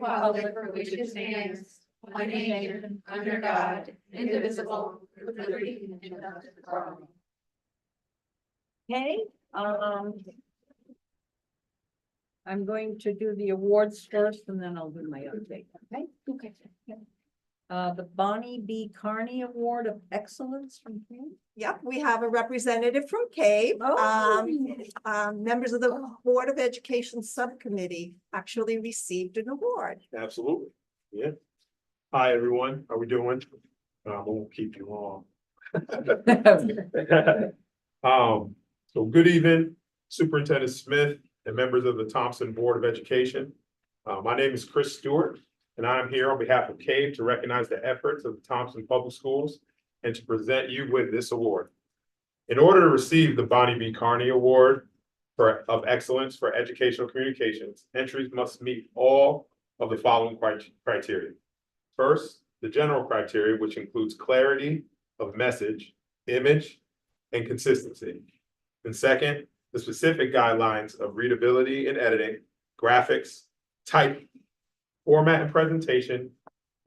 republic for which it stands, one nation, under God, indivisible, with liberty and justice for all. Okay, I'm going to do the awards first and then I'll do my update, okay? Okay. The Bonnie B. Carney Award of Excellence from King. Yep, we have a representative from CAVE. Members of the Board of Education Subcommittee actually received an award. Absolutely, yeah. Hi, everyone, how we doing? I won't keep you long. So good evening, Superintendent Smith and members of the Thompson Board of Education. My name is Chris Stewart, and I am here on behalf of CAVE to recognize the efforts of the Thompson Public Schools and to present you with this award. In order to receive the Bonnie B. Carney Award of Excellence for Educational Communications, entries must meet all of the following criteria. First, the general criteria, which includes clarity of message, image, and consistency. And second, the specific guidelines of readability and editing, graphics, type, format and presentation,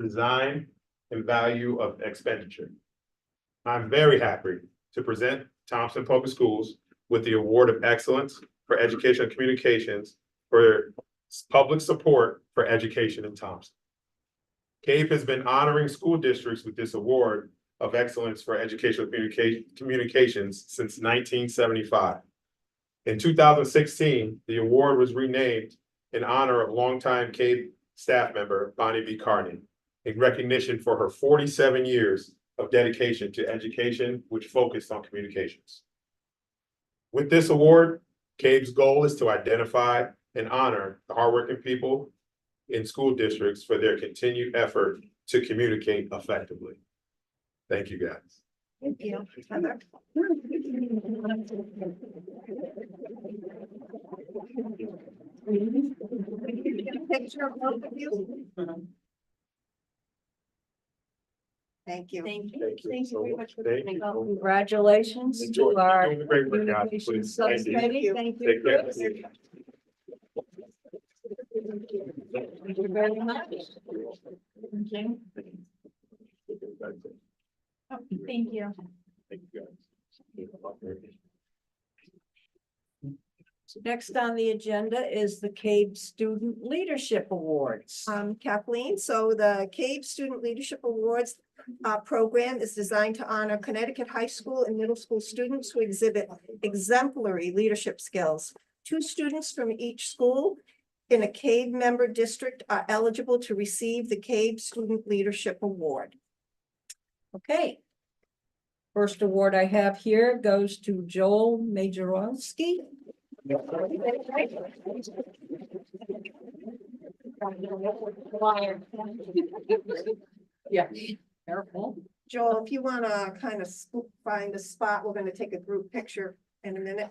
design, and value of expenditure. I'm very happy to present Thompson Public Schools with the Award of Excellence for Educational Communications for public support for education in Thompson. CAVE has been honoring school districts with this award of excellence for educational communications since 1975. In 2016, the award was renamed in honor of longtime CAVE staff member Bonnie B. Carney, in recognition for her 47 years of dedication to education, which focused on communications. With this award, CAVE's goal is to identify and honor the hardworking people in school districts for their continued effort to communicate effectively. Thank you, guys. Thank you, Heather. Picture of both of you. Thank you. Thank you. Thank you Thank you so very much. much for Thank coming you. out. Congratulations Enjoy. to our You're doing great work, guys. communications Please. Thank you. subcommittee. Thank you, Take care. Chris. Thank you very much. Thank you. Thank you, guys. Next on the agenda is the CAVE Student Leadership Awards. Kathleen, so the CAVE Student Leadership Awards program is designed to honor Connecticut high school and middle school students who exhibit exemplary leadership skills. 2 students from each school in a CAVE member district are eligible to receive the CAVE Student Leadership Award. Okay. First award I have here goes to Joel Majorowski. Yeah, careful. Joel, if you want to kind of find a spot, we're going to take a group picture in a minute.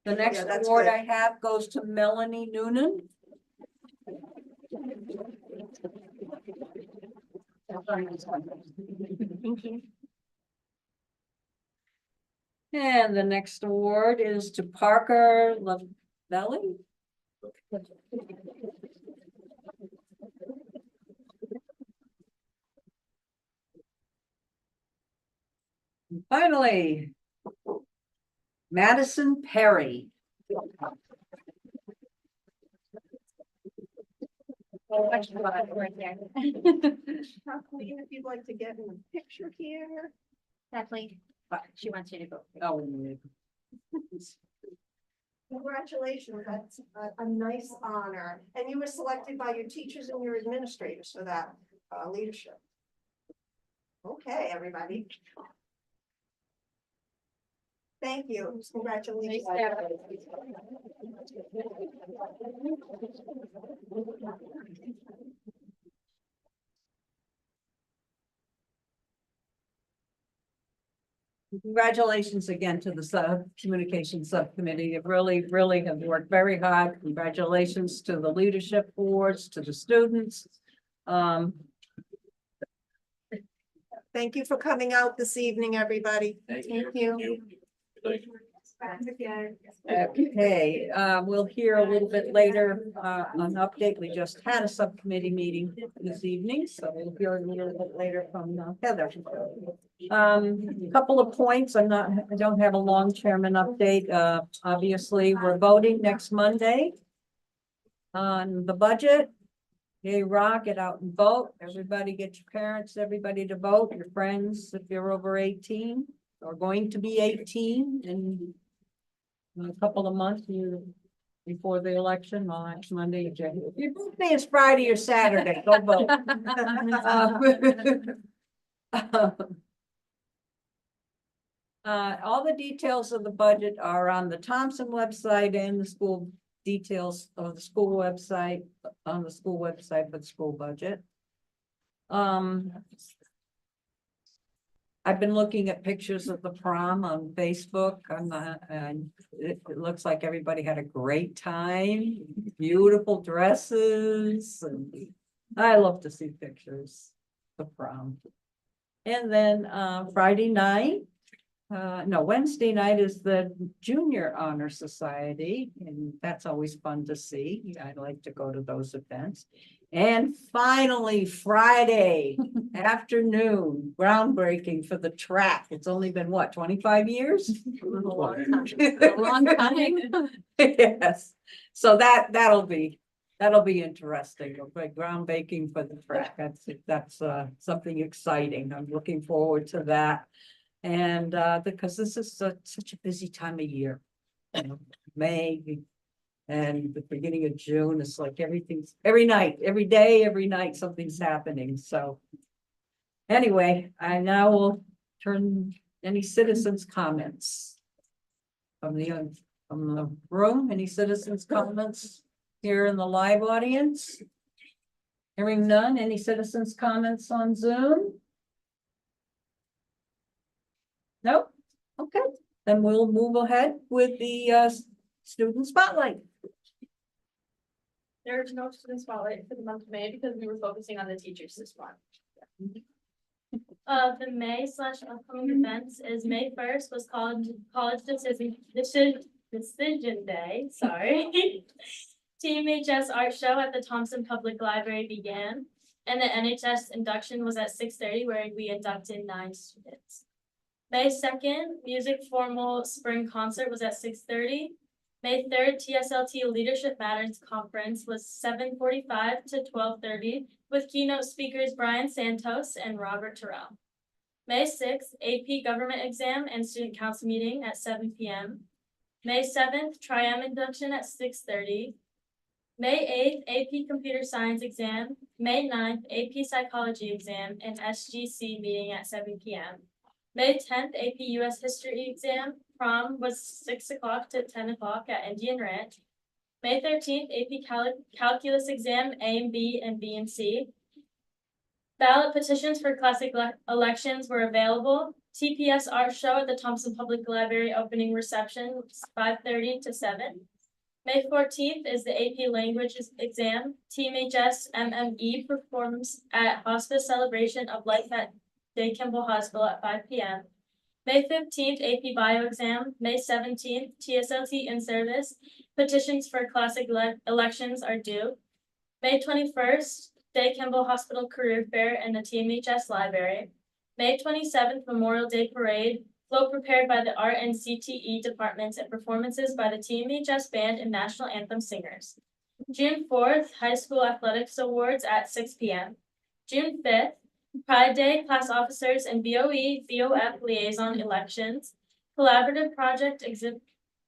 The next that's award good. I have goes to Melanie Noonan. And the next award is to Parker Lavelli. And finally, Madison Perry. Kathleen, if you'd like to get in the picture here. Kathleen, she wants you to go. Oh, yeah. Congratulations, that's a nice honor. And you were selected by your teachers and your administrators for that leadership. Okay, everybody. Thank you. Congratulations. Congratulations again to the communication subcommittee. It really have worked very hard. Congratulations to the leadership boards, to the students. Thank you for coming out this evening, everybody. Thank you. Okay, we'll hear a little bit later, an update. We just had a subcommittee meeting this evening, so we'll hear a little bit later from Heather. A couple of points. I don't have a long chairman update. Obviously, we're voting next Monday on the budget. Hey, Rock, get out and vote. Everybody get your parents, everybody to vote, your friends, if you're over 18 or going to be 18 in a couple of months before the election, well, next Monday. If your birthday is Friday or Saturday, go vote. All the details of the budget are on the Thompson website and the school details of the school website, on the school website for the school budget. I've been looking at pictures of the prom on Facebook and it looks like everybody had a great time, beautiful dresses, and I love to see pictures of prom. And then Friday night, Wednesday night is the Junior Honor Society, and that's always fun to see. I like to go to those events. And finally, Friday afternoon, groundbreaking for the track. It's only been what, 25 years? A long time. Yes, so that'll be interesting. A groundbreaking for the track. That's something exciting. I'm looking forward to that. And because this is such a busy time of year, May and the beginning of June, it's like everything's every night, something's happening. So anyway, I now will turn any citizens' comments from the room. Any citizens' comments here in the live audience? Hearing none. Any citizens' comments on Zoom? Nope. Okay, then we'll move ahead with the student spotlight. There's no student spotlight for the month of May because we were focusing on the teachers this month. The May/upcoming events is May 1st was college decision day. Sorry. Team HS art show at the Thompson Public Library began, and the NHS induction was at 6:30, where we inducted 9 students. May 2nd, music formal spring concert was at 6:30. May 3rd, TSLT Leadership Matters Conference was 7:45 to 12:30 with keynote speakers Brian Santos and Robert Terrell. May 6th, AP Government Exam and Student Council meeting at 7 p.m. May 7th, Tri-M induction at 6:30. May 8th, AP Computer Science exam. May 9th, AP Psychology exam and SGC meeting at 7 p.m. May 10th, AP US History exam. Prom was 6 o'clock to 10 o'clock at Indian Ranch. May 13th, AP Calculus exam, A and B and B and C. Ballot petitions for classic elections were available. TPS art show at the Thompson Public Library opening reception, 5:30 to 7. May 14th is the AP Languages exam. Team HS MME performs at Hospice Celebration of Life at Day Kimball Hospital at 5 p.m. May 15th, AP Bio exam. May 17th, TSLT in service. Petitions for classic elections are due. May 21st, Day Kimball Hospital Career Fair and the TMHS Library. May 27th, Memorial Day Parade. Float prepared by the Art and CTE departments and performances by the TMHS Band and National Anthem Singers. June 4th, High School Athletics Awards at 6 p.m. June 5th, Pride Day, class officers and BOE, BOF liaison elections. Collaborative project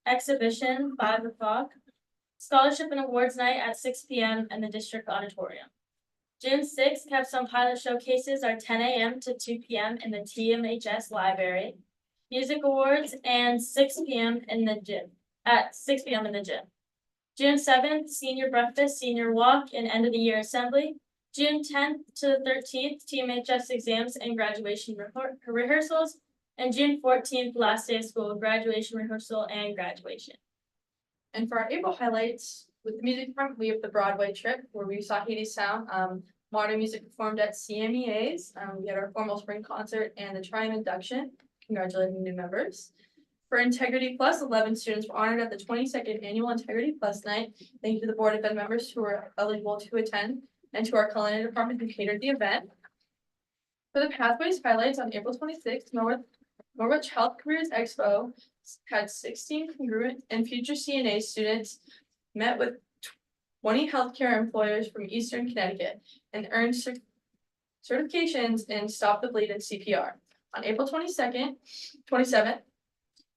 exhibition, 5 o'clock. Scholarship and awards night at 6 p.m. in the district auditorium. June 6th, Capstone Pilot Showcases are 10 a.m. to 2 p.m. in the TMHS Library. Music awards and 6 p.m. in the gym. At 6 p.m. in the gym. June 7th, senior breakfast, senior walk, and end of the year assembly. June 10th to the 13th, TMHS exams and graduation rehearsals. And June 14th, last day of school, graduation rehearsal and graduation. And for our April highlights, with the music department, we have the Broadway trip where we saw Haiti Sound. Modern music performed at CMEA's. We had our formal spring concert and the Tri-M induction, congratulating new members. For Integrity Plus, 11 students were honored at the 22nd Annual Integrity Plus Night. Thank you to the Board of Ed members who were eligible to attend and to our culinary department who catered the event. For the Pathways highlights on April 26th, Norwich Health Careers Expo had 16 congruent and future CNA students met with 20 healthcare employers from Eastern Connecticut and earned certifications in Stop the Bleed and CPR. On April 27th,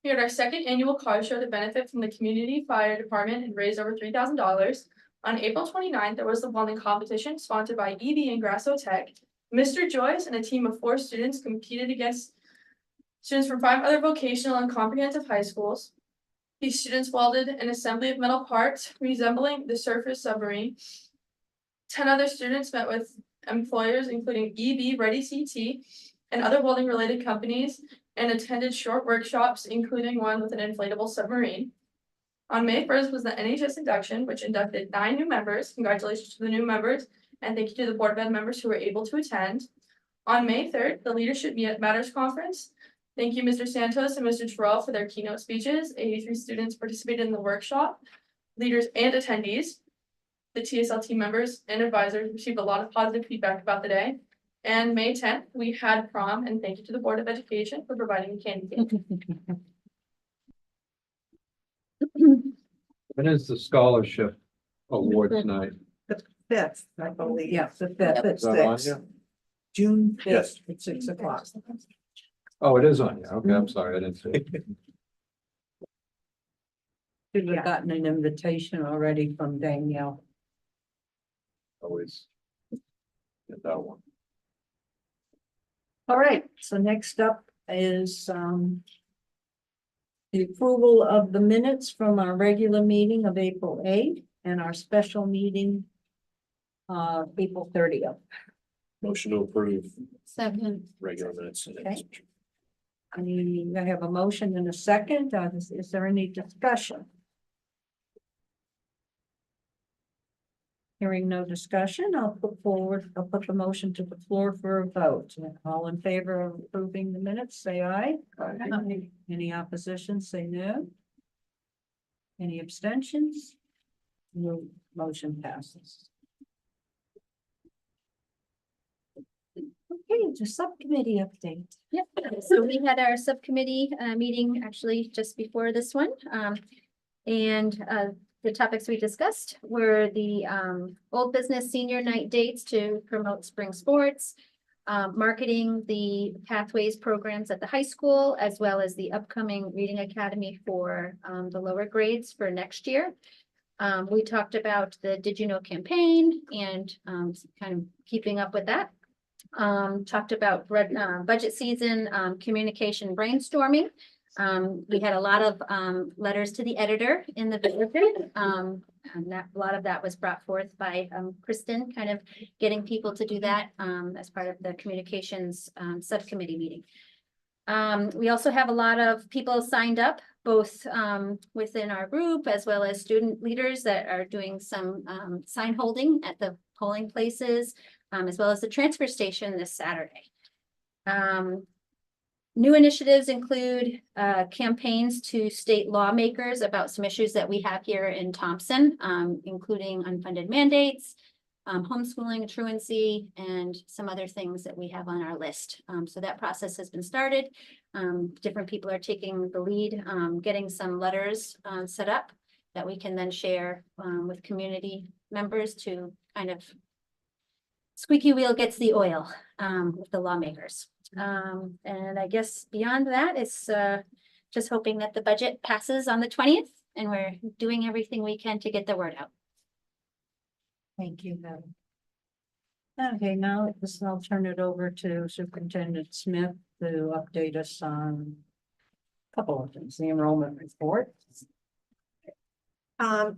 we had our second annual car show to benefit from the community fire department and raised over $3,000. On April 29th, there was the welding competition sponsored by EB and Grasso Tech. Mr. Joyce and a team of 4 students competed against students from 5 other vocational and comprehensive high schools. These students welded an assembly of metal parts resembling the surface submarine. 10 other students met with employers, including EB Ready CT and other welding related companies, and attended short workshops, including one with an inflatable submarine. On May 1st was the NHS induction, which inducted 9 new members. Congratulations to the new members, and thank you to the Board of Ed members who were able to attend. On May 3rd, the Leadership Matters Conference. Thank you, Mr. Santos and Mr. Terrell for their keynote speeches. 83 students participated in the workshop. Leaders and attendees, the TSL team members and advisors received a lot of positive feedback about the day. And May 10th, we had prom, and thank you to the Board of Education for providing candy cane. When is the scholarship awards night? Fifth, I believe. Yes, the fifth, Is that on Sixth. here? June Yes. fifth at 6 o'clock. Oh, it is on here. Okay, I'm sorry, I didn't see it. Should have gotten an invitation already from Danielle. Always. Get that one. All right, so next up is the approval of the minutes from our regular meeting of April 8th and our special meeting April 30th. Motion to approve Second. regular minutes. Okay. I have a motion and a second. Is there any discussion? Hearing no discussion, I'll put the motion to the floor for a vote. All in favor of approving the minutes, say aye. Aye. Any opposition, say no. Any abstentions? No, motion passes. Okay, it's a subcommittee update. Yep, so we had our subcommittee meeting actually just before this one. The topics we discussed were the Old Business Senior Night dates to promote spring sports, marketing the Pathways programs at the high school, as well as the upcoming Reading Academy for the lower grades for next year. We talked about the Did You Know campaign and kind of keeping up with that. Talked about budget season, communication brainstorming. We had a lot of letters to the editor in the visit. And a lot of that was brought forth by Kristen, kind of getting people to do that as part of the communications subcommittee meeting. We also have a lot of people signed up, both within our group as well as student leaders that are doing some sign holding at the polling places, as well as the transfer station this Saturday. New initiatives include campaigns to state lawmakers about some issues that we have here in Thompson, including unfunded mandates, homeschooling, truancy, and some other things that we have on our list. So that process has been started. Different people are taking the lead, getting some letters set up that we can then share with community members to kind of squeaky wheel gets the oil with the lawmakers. And I guess beyond that, it's just hoping that the budget passes on the 20th, and we're doing everything we can to get the word out. Thank you, Heather. Okay, now I'll turn it over to Superintendent Smith to update us on a couple of things, the enrollment report.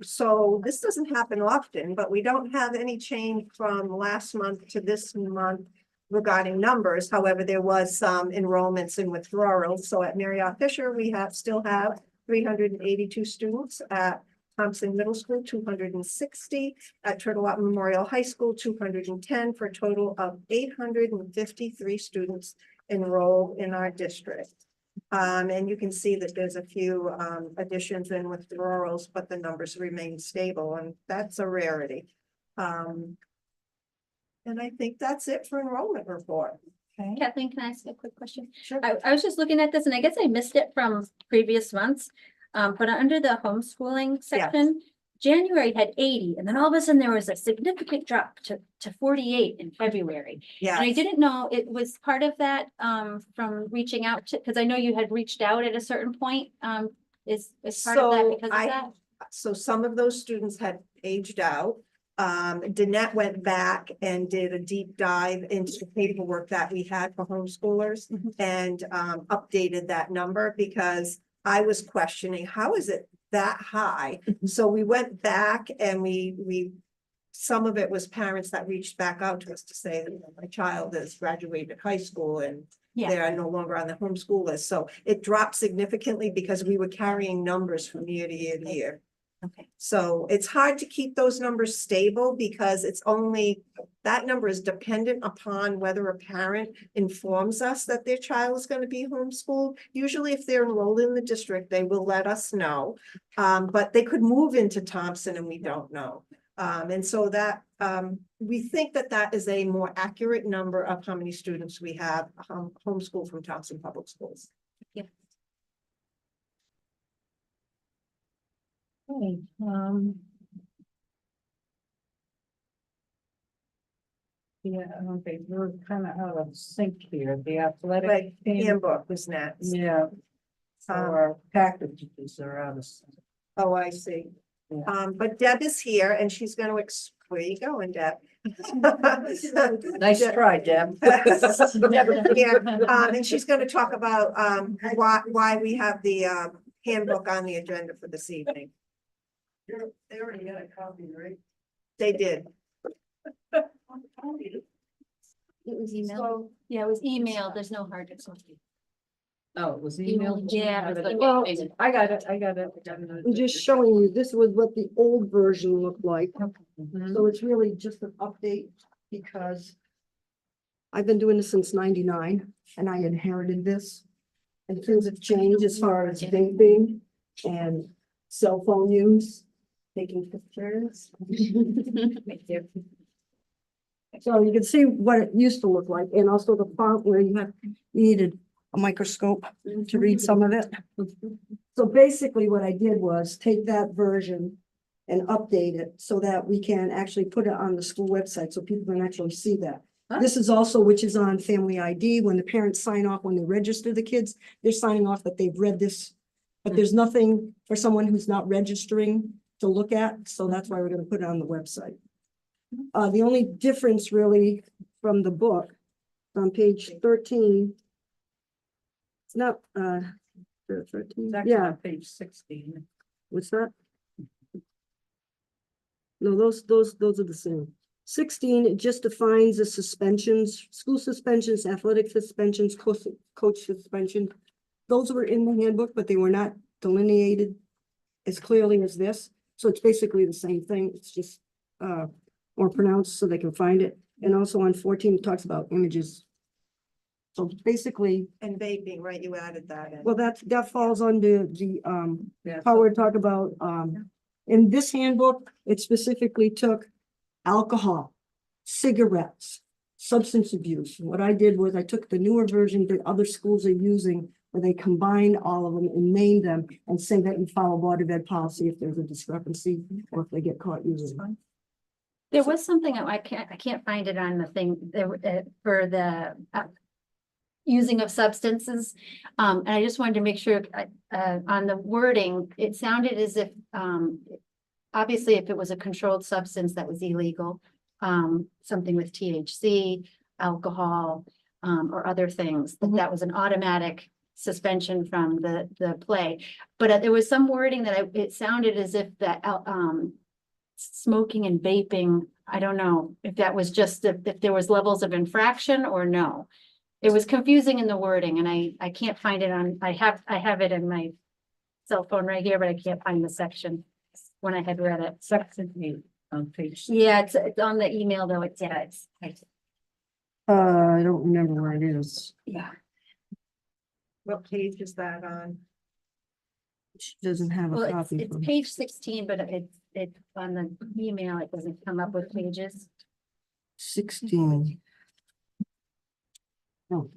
So this doesn't happen often, but we don't have any change from last month to this month regarding numbers. However, there was some enrollments and withdrawals. So at Marriott Fisher, we still have 382 students. At Thompson Middle School, 260. At Turtle Rock Memorial High School, 210, for a total of 853 students enrolled in our district. And you can see that there's a few additions and withdrawals, but the numbers remain stable, and that's a rarity. And I think that's it for enrollment report. Okay. Kathleen, can I ask a quick question? Sure. I was just looking at this and I guess I missed it from previous months. But under the homeschooling section, January had 80 and then all of a sudden there was a significant drop to 48 in February. And I Yes. didn't know it was part of that from reaching out to, because I know you had reached out at a certain point. Is part of that So because of that? So some of those students had aged out. Danette went back and did a deep dive into the paperwork that we had for homeschoolers Mhm. and updated that number because I was questioning, how is it that high? So we went back and we some of it was parents that reached back out to us to say that my child has graduated high school and Yeah. they are no longer on the homeschool list. So it dropped significantly because we were carrying numbers from year to year to year. Okay. So it's hard to keep those numbers stable because it's only, that number is dependent upon whether a parent informs us that their child is going to be homeschooled. Usually if they're enrolled in the district, they will let us know. But they could move into Thompson and we don't know. And so that, we think that that is a more accurate number of how many students we have homeschooled from Thompson Public Schools. Okay, yeah, okay, we're kind of out of sync here, the athletic. Like team- handbook was next. Yeah. So our packages are out of sync. Oh, I see. Yeah. But Deb is here and she's gonna where you going, Deb? Nice try, Deb. Deb is here, and she's gonna talk about, why we have the, handbook on the agenda for this evening. They already got a copy, right? They did. It was emailed. Yeah, it was emailed. There's no hard copy. Oh, it was emailed? Yeah, it was like- Well, I got it. I'm just showing you, this was what the old version looked like. Mhm. So it's really just an update because I've been doing this since '99 and I inherited this. And things have changed as far as vaping and cell phone use, taking pictures. So you can see what it used to look like and also the font where you needed a microscope to read some of it. So basically what I did was take that version and update it so that we can actually put it on the school website so people can actually see that. This is also, which is on Family ID, when the parents sign off, when they register the kids, they're signing off that they've read this. But there's nothing for someone who's not registering to look at, so that's why we're gonna put it on the website. The only difference really from the book, on page 13. It's not, 13, It's actually yeah, on page 16. what's that? No, those are the same. 16, it just defines the suspensions, school suspensions, athletic suspensions, coach suspension. Those were in the handbook, but they were not delineated as clearly as this. So it's basically the same thing. It's just more pronounced so they can find it. And also on 14, it talks about images. So basically, And vaping, right? You added that in. well, that falls under the Yeah. how we're talking about, in this handbook, it specifically took alcohol, cigarettes, substance abuse. What I did was I took the newer version that other schools are using, where they combine all of them and name them and say that you follow Board of Ed policy if there's a discrepancy or if they get caught using them. There was something, I can't find it on the thing, for the using of substances. And I just wanted to make sure, on the wording, it sounded as if, obviously, if it was a controlled substance that was illegal, something with THC, alcohol, or other things, that was an automatic suspension from the play. But there was some wording that it sounded as if that, smoking and vaping, I don't know if that was just if there was levels of infraction or no. It was confusing in the wording and I can't find it on, I have it in my cell phone right here, but I can't find the section when I had read it. Section 8 on page. Yeah, it's on the email though. It's I don't remember where it is. yeah. What page is that on? She doesn't have a Well, copy. it's from- page 16, but it on the email, it doesn't come up with pages. 16. Oh.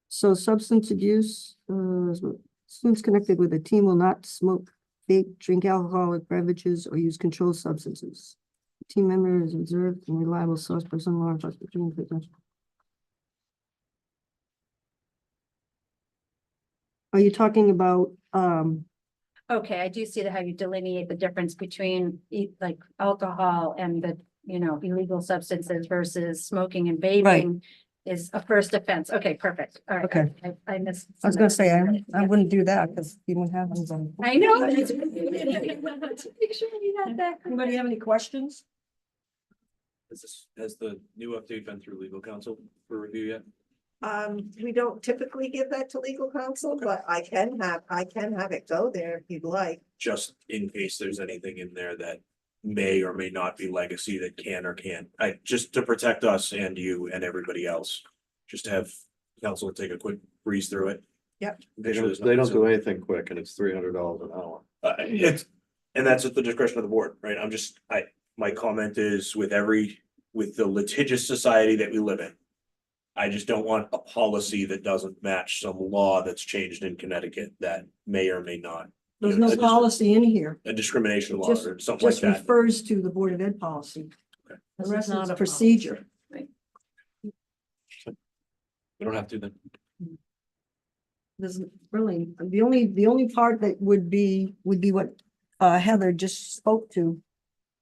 So substance abuse, students connected with a team will not smoke, vape, drink alcoholic beverages, or use controlled substances. Team member is observed and reliable source person law enforcement. Are you talking about, Okay, I do see how you delineate the difference between like alcohol and the, illegal substances versus smoking and vaping is a first offense. Okay, perfect. All right. Okay. I missed. I was gonna say, I wouldn't do that because you wouldn't have them. I know. Make sure you had that. Anybody have any questions? Has the new update been through legal counsel for review yet? We don't typically give that to legal counsel, but I can have it go there if you'd like. Just in case there's anything in there that may or may not be legacy that can or can't, just to protect us and you and everybody else. Just to have counsel take a quick breeze through it. Yep. They don't do anything quick and it's $300 an hour. And that's at the discretion of the board, right? My comment is with the litigious society that we live in. I just don't want a policy that doesn't match some law that's changed in Connecticut that may or may not. There's no policy in here. A discrimination law Just- or something like Just that. refers to the Board of Ed policy. Okay. The This rest is not is a a procedure. We don't have to then. There's really, the only part that would be what Heather just spoke to.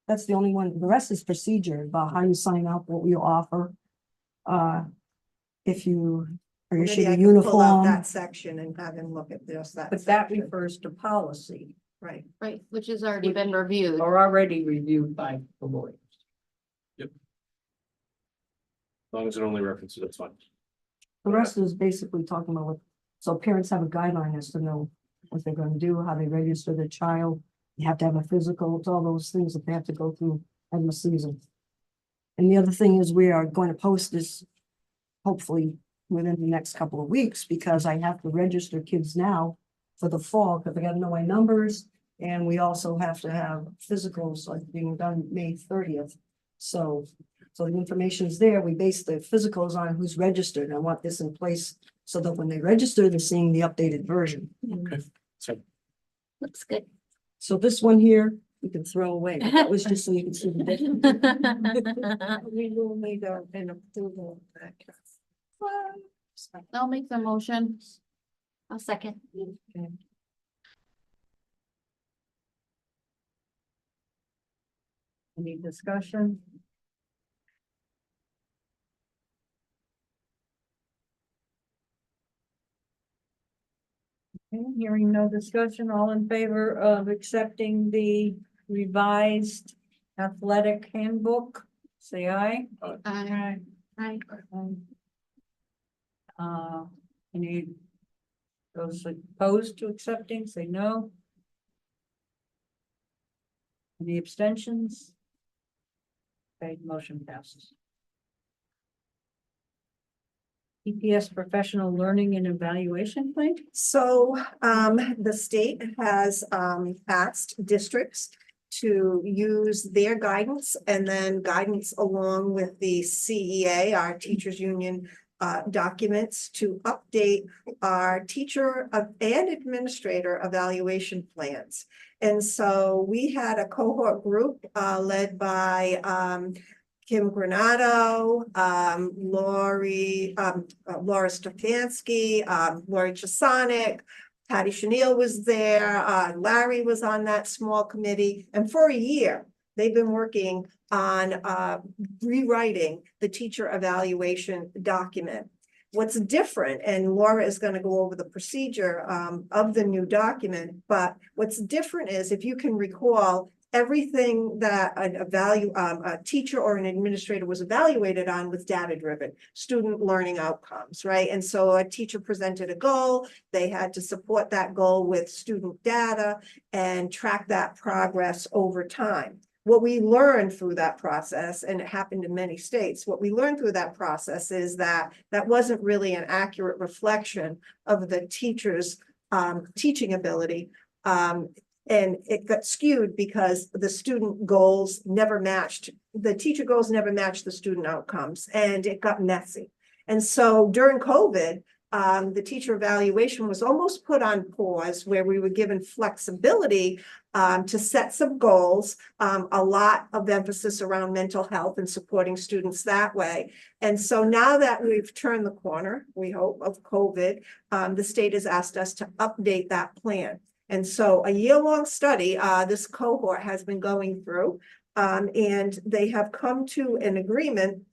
That's the only one. The rest is procedure about how you sign up, what you offer. If you are Maybe issued I a can pull out uniform, that section and have him look at just that. But that section. refers to policy Right. Right, which has already been reviewed. or already reviewed by the lawyers. As long as it only references, that's fine. the rest is basically talking about what, so parents have a guideline as to know what they're gonna do, how they register their child. You have to have a physical, it's all those things that they have to go through in the season. And the other thing is we are going to post this hopefully within the next couple of weeks, because I have to register kids now for the fall, because I gotta know my numbers. And we also have to have physicals like being done May 30th. So the information is there. We base the physicals on who's registered. I want this in place so that when they register, they're seeing the updated version. Looks good. So this one here, we can throw away. But that was just so you can see the difference. We will need an approval of that. I'll make the motion. I'll second. Any discussion? Okay, hearing no discussion, all in favor of accepting the revised athletic handbook, say aye. Aye. Any those opposed to accepting, say no. Any abstentions? Okay, motion passes. EPS professional learning and evaluation plan? So the state has asked districts to use their guidance and then guidance along with the CEA, our teachers union documents to update our teacher and administrator evaluation plans. And so we had a cohort group led by Kim Granado, Laura Stefanski, Lori Chasonic, Patty Chenille was there, Larry was on that small committee, and for a year, they've been working on rewriting the teacher evaluation document. What's different, and Laura is going to go over the procedure of the new document, but what's different is, if you can recall, everything that a teacher or an administrator was evaluated on was data-driven, student learning outcomes, right? And so a teacher presented a goal, they had to support that goal with student data and track that progress over time. what we learned through that process, and it happened in many states, what we learned through that process is that that wasn't really an accurate reflection of the teacher's teaching ability. And it got skewed because the student goals never matched, the teacher goals never matched the student outcomes, and it got messy. And so during COVID, the teacher evaluation was almost put on pause, where we were given flexibility to set some goals, a lot of emphasis around mental health and supporting students that way. And so now that we've turned the corner, we hope, of COVID, the state has asked us to update that plan. And so a year-long study, this cohort has been going through, and they have come to an agreement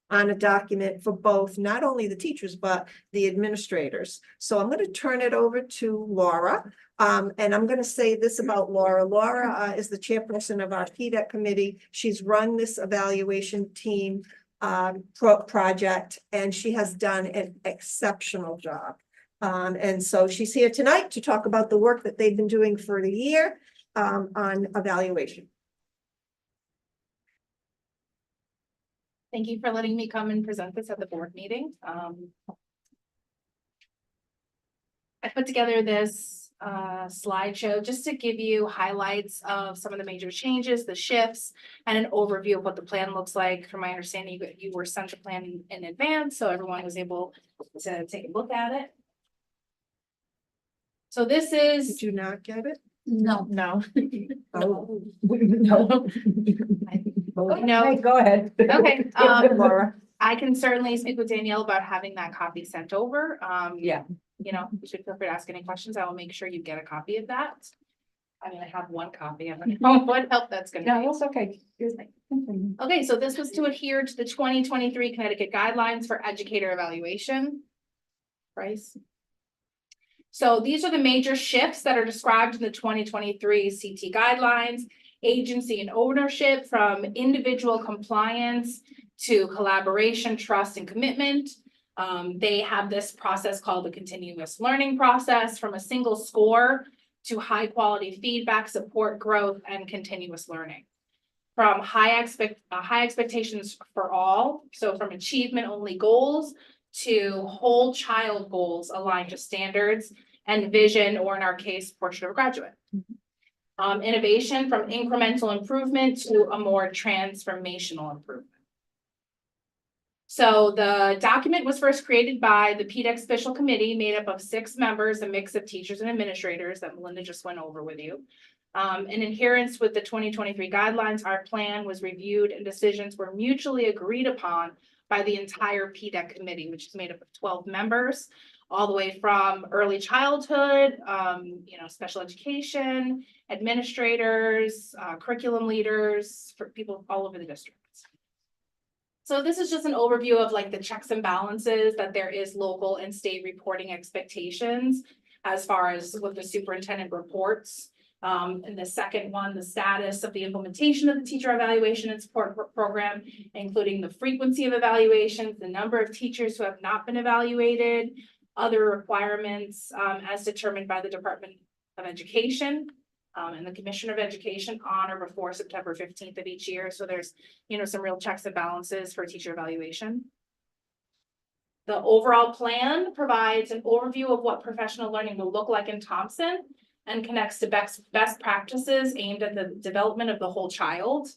on a document for both, not only the teachers, but the administrators. So I'm going to turn it over to Laura. And I'm going to say this about Laura. Laura is the chairperson of our PDEC committee. She's run this evaluation team project, and she has done an exceptional job. And so she's here tonight to talk about the work that they've been doing for the year on evaluation. Thank you for letting me come and present this at the board meeting. I put together this slideshow just to give you highlights of some of the major changes, the shifts, and an overview of what the plan looks like. From my understanding, you were sent a plan in advance, so everyone was able to take a look at it. So this is. Did you not get it? No. No. Oh. No. No. Go ahead. Okay, Laura. I can certainly speak with Danielle about having that copy sent over. Yeah. You know, you should feel free to ask any questions. I will make sure you get a copy of that. I mean, I have one copy. I don't know what help that's gonna be. No, it's okay. Okay, so this was to adhere to the 2023 Connecticut guidelines for educator evaluation. Bryce. So these are the major shifts that are described in the 2023 CT guidelines. Agency and ownership, from individual compliance to collaboration, trust, and commitment. They have this process called the continuous learning process, from a single score to high quality feedback, support growth, and continuous learning. From high expectations for all, so from achievement only goals to whole child goals aligned to standards and vision, or in our case, portrait of a graduate. Innovation, from incremental improvement to a more transformational improvement. So the document was first created by the PDEC Special Committee, made up of 6 members, a mix of teachers and administrators that Melinda just went over with you. In adherence with the 2023 guidelines, our plan was reviewed and decisions were mutually agreed upon by the entire PDEC committee, which is made up of 12 members, all the way from early childhood, you know, special education, administrators, curriculum leaders, for people all over the district. So this is just an overview of like the checks and balances that there is local and state reporting expectations as far as what the superintendent reports. And the second one, the status of the implementation of the teacher evaluation and support program, including the frequency of evaluations, the number of teachers who have not been evaluated, other requirements as determined by the Department of Education and the Commissioner of Education on or before September 15th of each year. So there's, you know, some real checks and balances for teacher evaluation. The overall plan provides an overview of what professional learning will look like in Thompson and connects to best practices aimed at the development of the whole child.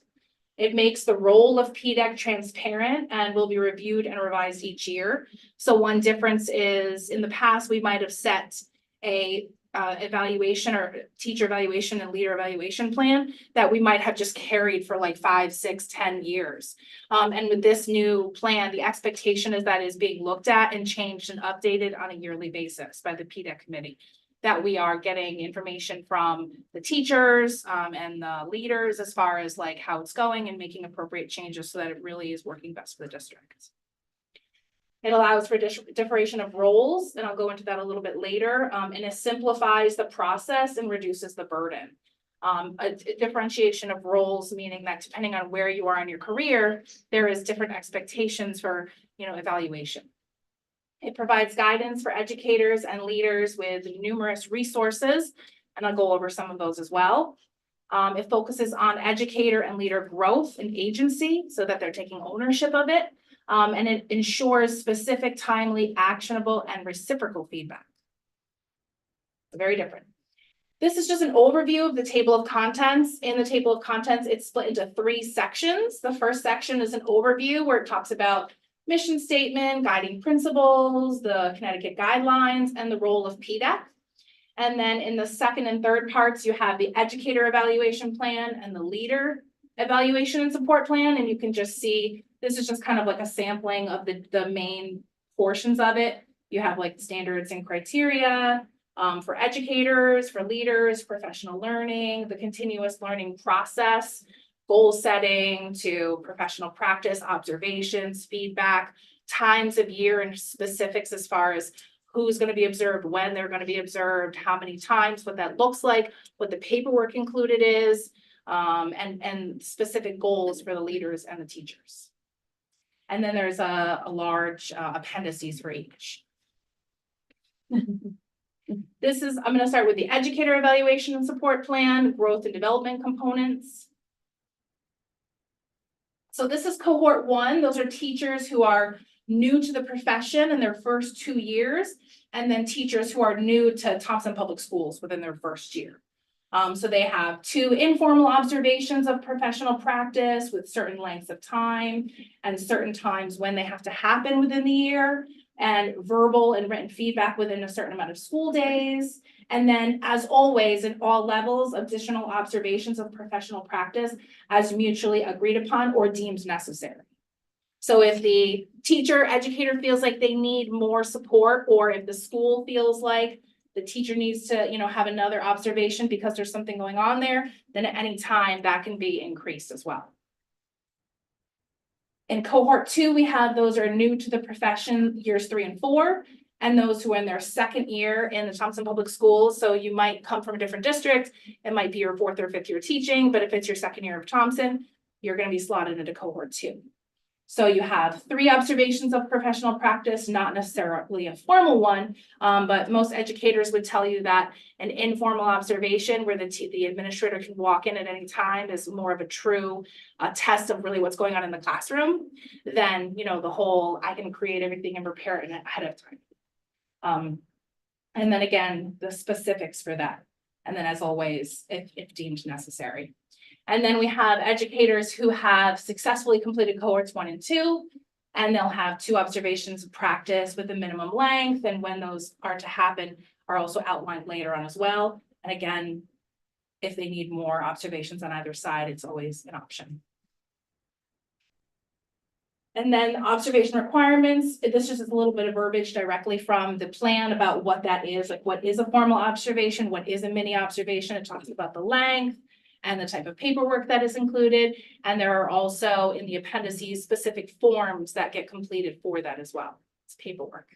It makes the role of PDEC transparent and will be reviewed and revised each year. So one difference is, in the past, we might have set a evaluation or teacher evaluation and leader evaluation plan that we might have just carried for like 5, 6, 10 years. And with this new plan, the expectation is that is being looked at and changed and updated on a yearly basis by the PDEC committee. That we are getting information from the teachers and the leaders as far as like how it's going and making appropriate changes so that it really is working best for the district. It allows for differentiation of roles, and I'll go into that a little bit later, and it simplifies the process and reduces the burden. A differentiation of roles, meaning that depending on where you are in your career, there is different expectations for, you know, evaluation. It provides guidance for educators and leaders with numerous resources, and I'll go over some of those as well. It focuses on educator and leader growth and agency so that they're taking ownership of it. And it ensures specific, timely, actionable, and reciprocal feedback. Very different. This is just an overview of the table of contents. In the table of contents, it's split into 3 sections. The first section is an overview where it talks about mission statement, guiding principles, the Connecticut guidelines, and the role of PDEC. And then in the second and third parts, you have the educator evaluation plan and the leader evaluation and support plan. And you can just see, this is just kind of like a sampling of the main portions of it. You have like standards and criteria for educators, for leaders, professional learning, the continuous learning process, goal setting to professional practice, observations, feedback, times of year and specifics as far as who's going to be observed, when they're going to be observed, how many times, what that looks like, what the paperwork included is, and specific goals for the leaders and the teachers. And then there's a large appendices for each. This is, I'm going to start with the educator evaluation and support plan, growth and development components. So this is cohort 1. Those are teachers who are new to the profession in their first 2 years, and then teachers who are new to Thompson Public Schools within their first year. So they have 2 informal observations of professional practice with certain lengths of time and certain times when they have to happen within the year, and verbal and written feedback within a certain amount of school days. And then, as always, in all levels, additional observations of professional practice as mutually agreed upon or deemed necessary. So if the teacher, educator feels like they need more support, or if the school feels like the teacher needs to, have another observation because there's something going on there, then at any time that can be increased as well. In cohort 2, we have those who are new to the profession, years 3 and 4, and those who are in their second year in the Thompson Public Schools. So you might come from a different district. It might be your 4th or 5th year teaching, but if it's your second year of Thompson, you're going to be slotted into cohort 2. So you have 3 observations of professional practice, not necessarily a formal one, but most educators would tell you that an informal observation where the administrator can walk in at any time is more of a true test of really what's going on in the classroom than, the whole, I can create everything and prepare it ahead of time. And then again, the specifics for that. And then as always, if deemed necessary. And then we have educators who have successfully completed cohorts 1 and 2, and they'll have 2 observations of practice with a minimum length, and when those are to happen are also outlined later on as well. And again, if they need more observations on either side, it's always an option. And then observation requirements, this is just a little bit of verbiage directly from the plan about what that is, like what is a formal observation, what is a mini observation. It talks about the length and the type of paperwork that is included. And there are also in the appendices specific forms that get completed for that as well. It's paperwork.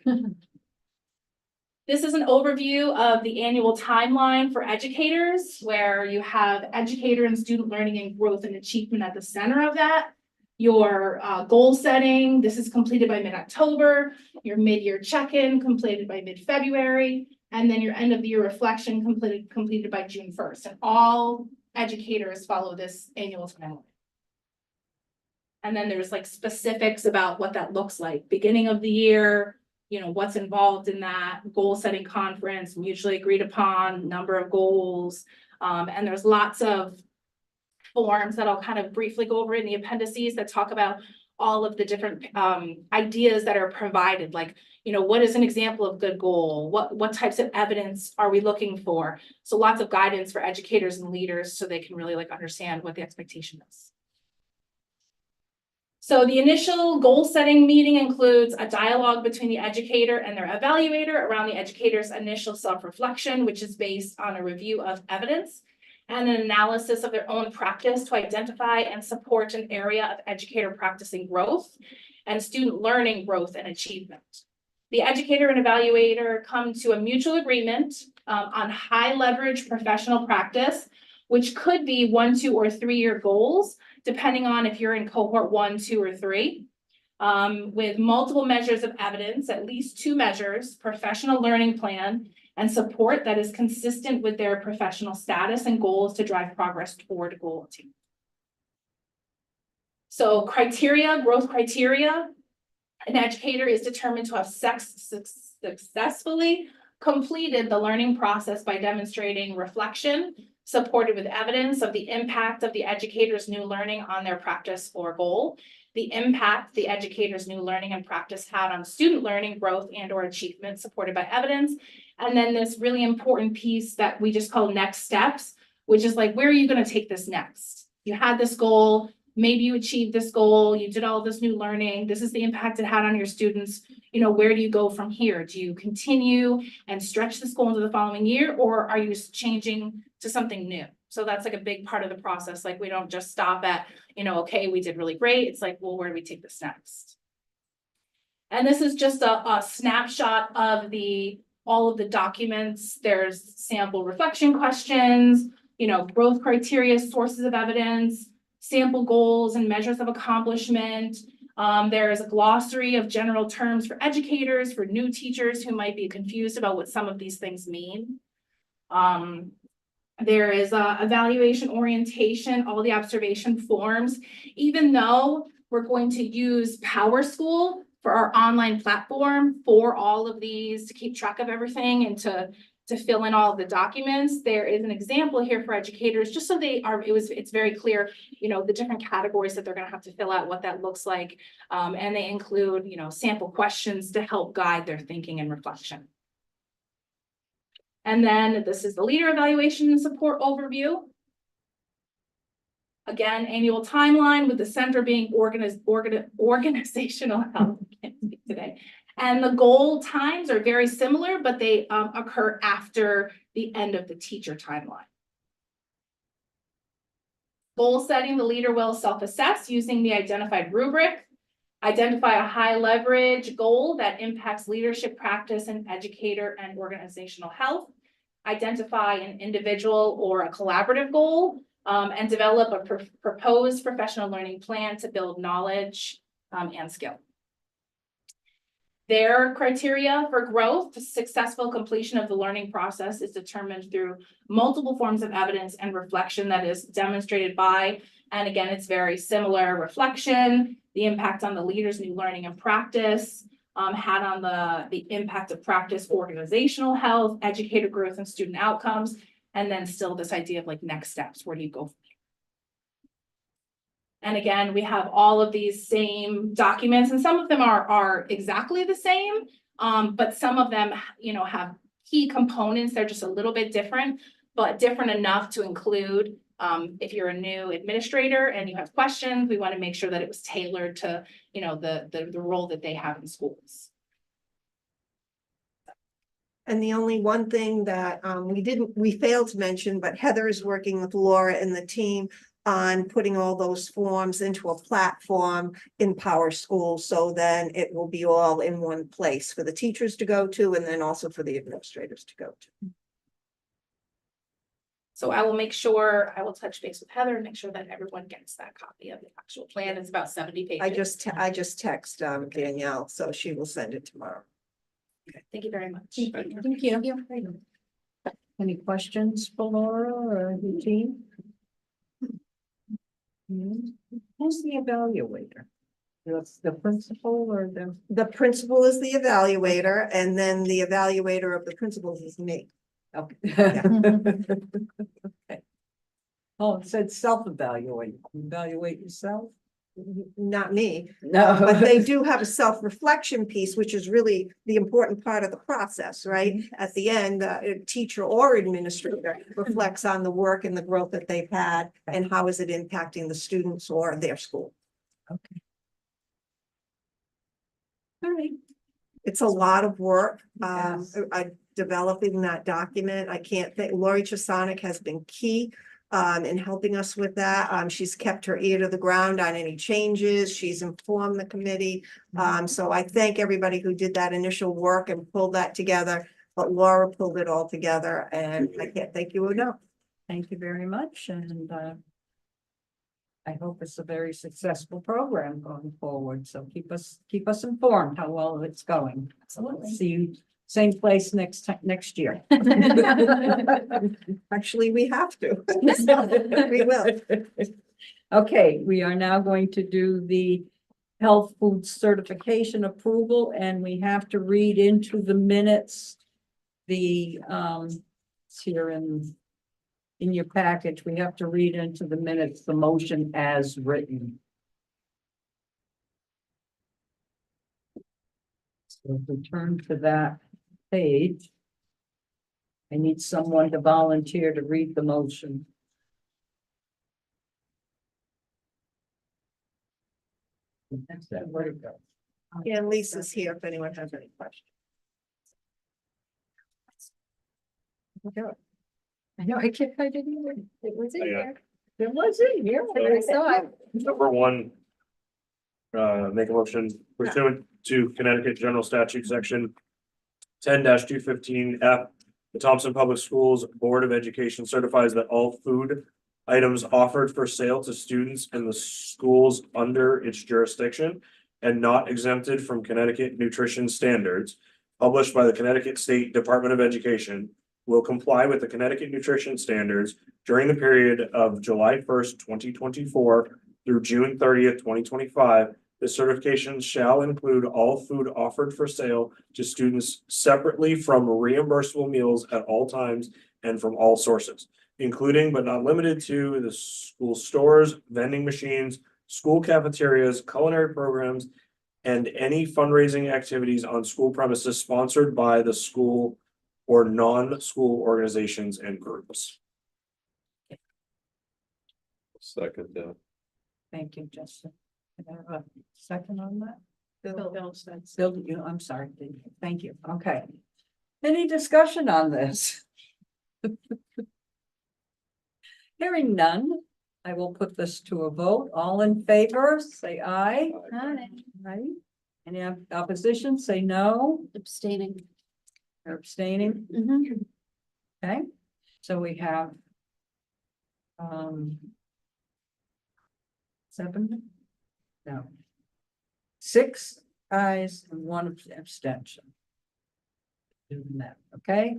This is an overview of the annual timeline for educators, where you have educator and student learning and growth and achievement at the center of that. Your goal setting, this is completed by mid-October. Your mid-year check-in completed by mid-February. And then your end of the year reflection completed by June 1st. And all educators follow this annual timeline. And then there's like specifics about what that looks like. Beginning of the year, what's involved in that, goal setting conference, mutually agreed upon, number of goals. And there's lots of forms that I'll kind of briefly go over in the appendices that talk about all of the different ideas that are provided, like, what is an example of good goal? What types of evidence are we looking for? So lots of guidance for educators and leaders so they can really understand what the expectation is. So the initial goal setting meeting includes a dialogue between the educator and their evaluator around the educator's initial self-reflection, which is based on a review of evidence and an analysis of their own practice to identify and support an area of educator practicing growth and student learning growth and achievement. The educator and evaluator come to a mutual agreement on high leverage professional practice, which could be 1, 2, or 3 year goals, depending on if you're in cohort 1, 2, or 3, with multiple measures of evidence, at least 2 measures, professional learning plan, and support that is consistent with their professional status and goals to drive progress toward goal attainment. So criteria, growth criteria. An educator is determined to have successfully completed the learning process by demonstrating reflection, supported with evidence of the impact of the educator's new learning on their practice or goal, the impact the educator's new learning and practice had on student learning, growth, and or achievement, supported by evidence. And then this really important piece that we just call next steps, which is like, where are you going to take this next? You had this goal, maybe you achieved this goal, you did all this new learning, this is the impact it had on your students. You know, where do you go from here? Do you continue and stretch this goal into the following year, or are you changing to something new? So that's like a big part of the process. Like, we don't just stop at, you know, okay, we did really great. It's like, well, where do we take this next? And this is just a snapshot of all of the documents. There's sample reflection questions, you know, growth criteria, sources of evidence, sample goals and measures of accomplishment. There is a glossary of general terms for educators, for new teachers who might be confused about what some of these things mean. There is a evaluation orientation, all the observation forms. Even though we're going to use PowerSchool for our online platform for all of these to keep track of everything and to fill in all of the documents, there is an example here for educators, just so it's very clear, you know, the different categories that they're going to have to fill out, what that looks like. And they include, you know, sample questions to help guide their thinking and reflection. And then this is the leader evaluation and support overview. Again, annual timeline with the center being organizational health. I can't speak today. And the goal times are very similar, but they occur after the end of the teacher timeline. Goal setting, the leader will self-assess using the identified rubric. Identify a high leverage goal that impacts leadership practice and educator and organizational health. Identify an individual or a collaborative goal, and develop a proposed professional learning plan to build knowledge and skill. Their criteria for growth, the successful completion of the learning process is determined through multiple forms of evidence and reflection that is demonstrated by, and again, it's very similar, reflection, the impact on the leader's new learning and practice, had on the impact of practice, organizational health, educator growth, and student outcomes, and then still this idea of like next steps, where do you go from here? And again, we have all of these same documents, and some of them are exactly the same, but some of them, you know, have key components. They're just a little bit different, but different enough to include, if you're a new administrator and you have questions, we want to make sure that it was tailored to, you know, the role that they have in schools. And the only one thing that we failed to mention, but Heather is working with Laura and the team on putting all those forms into a platform in PowerSchool, so then it will be all in one place for the teachers to go to, and then also for the administrators to go to. So I will make sure, I will touch base with Heather and make sure that everyone gets that copy of the actual plan. It's about 70 pages. I just text Danielle, so she will send it tomorrow. Okay, thank you very much. Thank you. Any questions for Laura or the team? Who's the evaluator? That's the principal or The principal is the evaluator, and then the evaluator of the principals is me. Okay. Okay. Oh, it said self-evaluate. Evaluate yourself? Not me, No. but they do have a self-reflection piece, which is really the important part of the process, right? At the end, a teacher or administrator reflects on the work and the growth that they've had and how is it impacting the students or their school. Okay. All right. It's a lot of work, Yes. developing that document. I can't think, Lori Chasonic has been key in helping us with that. She's kept her ear to the ground on any changes. She's informed the committee. So I thank everybody who did that initial work and pulled that together, but Laura pulled it all together, and I can't thank you enough. Thank you very much, and I hope it's a very successful program going forward. So keep us informed how well it's going. Absolutely. Same place next year. Actually, we have to. We will. Okay, we are now going to do the health food certification approval, and we have to read into the minutes. It's here in your package, we have to read into the minutes, the motion as written. So if we turn to that page, I need someone to volunteer to read the motion. That's that, where'd it go? And Lisa's here if anyone has any questions. I know, I can't find it either. It was in Oh, yeah. there. It was in here. I saw it. Number one. Make a motion pursuant to Connecticut General Statute Section 10-215F. The Thompson Public Schools Board of Education certifies that all food items offered for sale to students in the schools under its jurisdiction and not exempted from Connecticut nutrition standards published by the Connecticut State Department of Education will comply with the Connecticut nutrition standards during the period of July 1st, 2024 through June 30th, 2025. The certification shall include all food offered for sale to students separately from reimbursable meals at all times and from all sources, including but not limited to the school stores, vending machines, school cafeterias, culinary programs, and any fundraising activities on school premises sponsored by the school or non-school organizations and groups. Second, Thank you, Justin. Can I have a second on that? Bill. Bill, I'm sorry. Thank you. Okay. Any discussion on this? Hearing none, I will put this to a vote. All in favor, say aye. Hi. Aye. Any opposition, say no. Abstaining. Or abstaining. Mhm. Okay, so we have seven? No. 6 ayes and 1 abstention. Doing that, okay?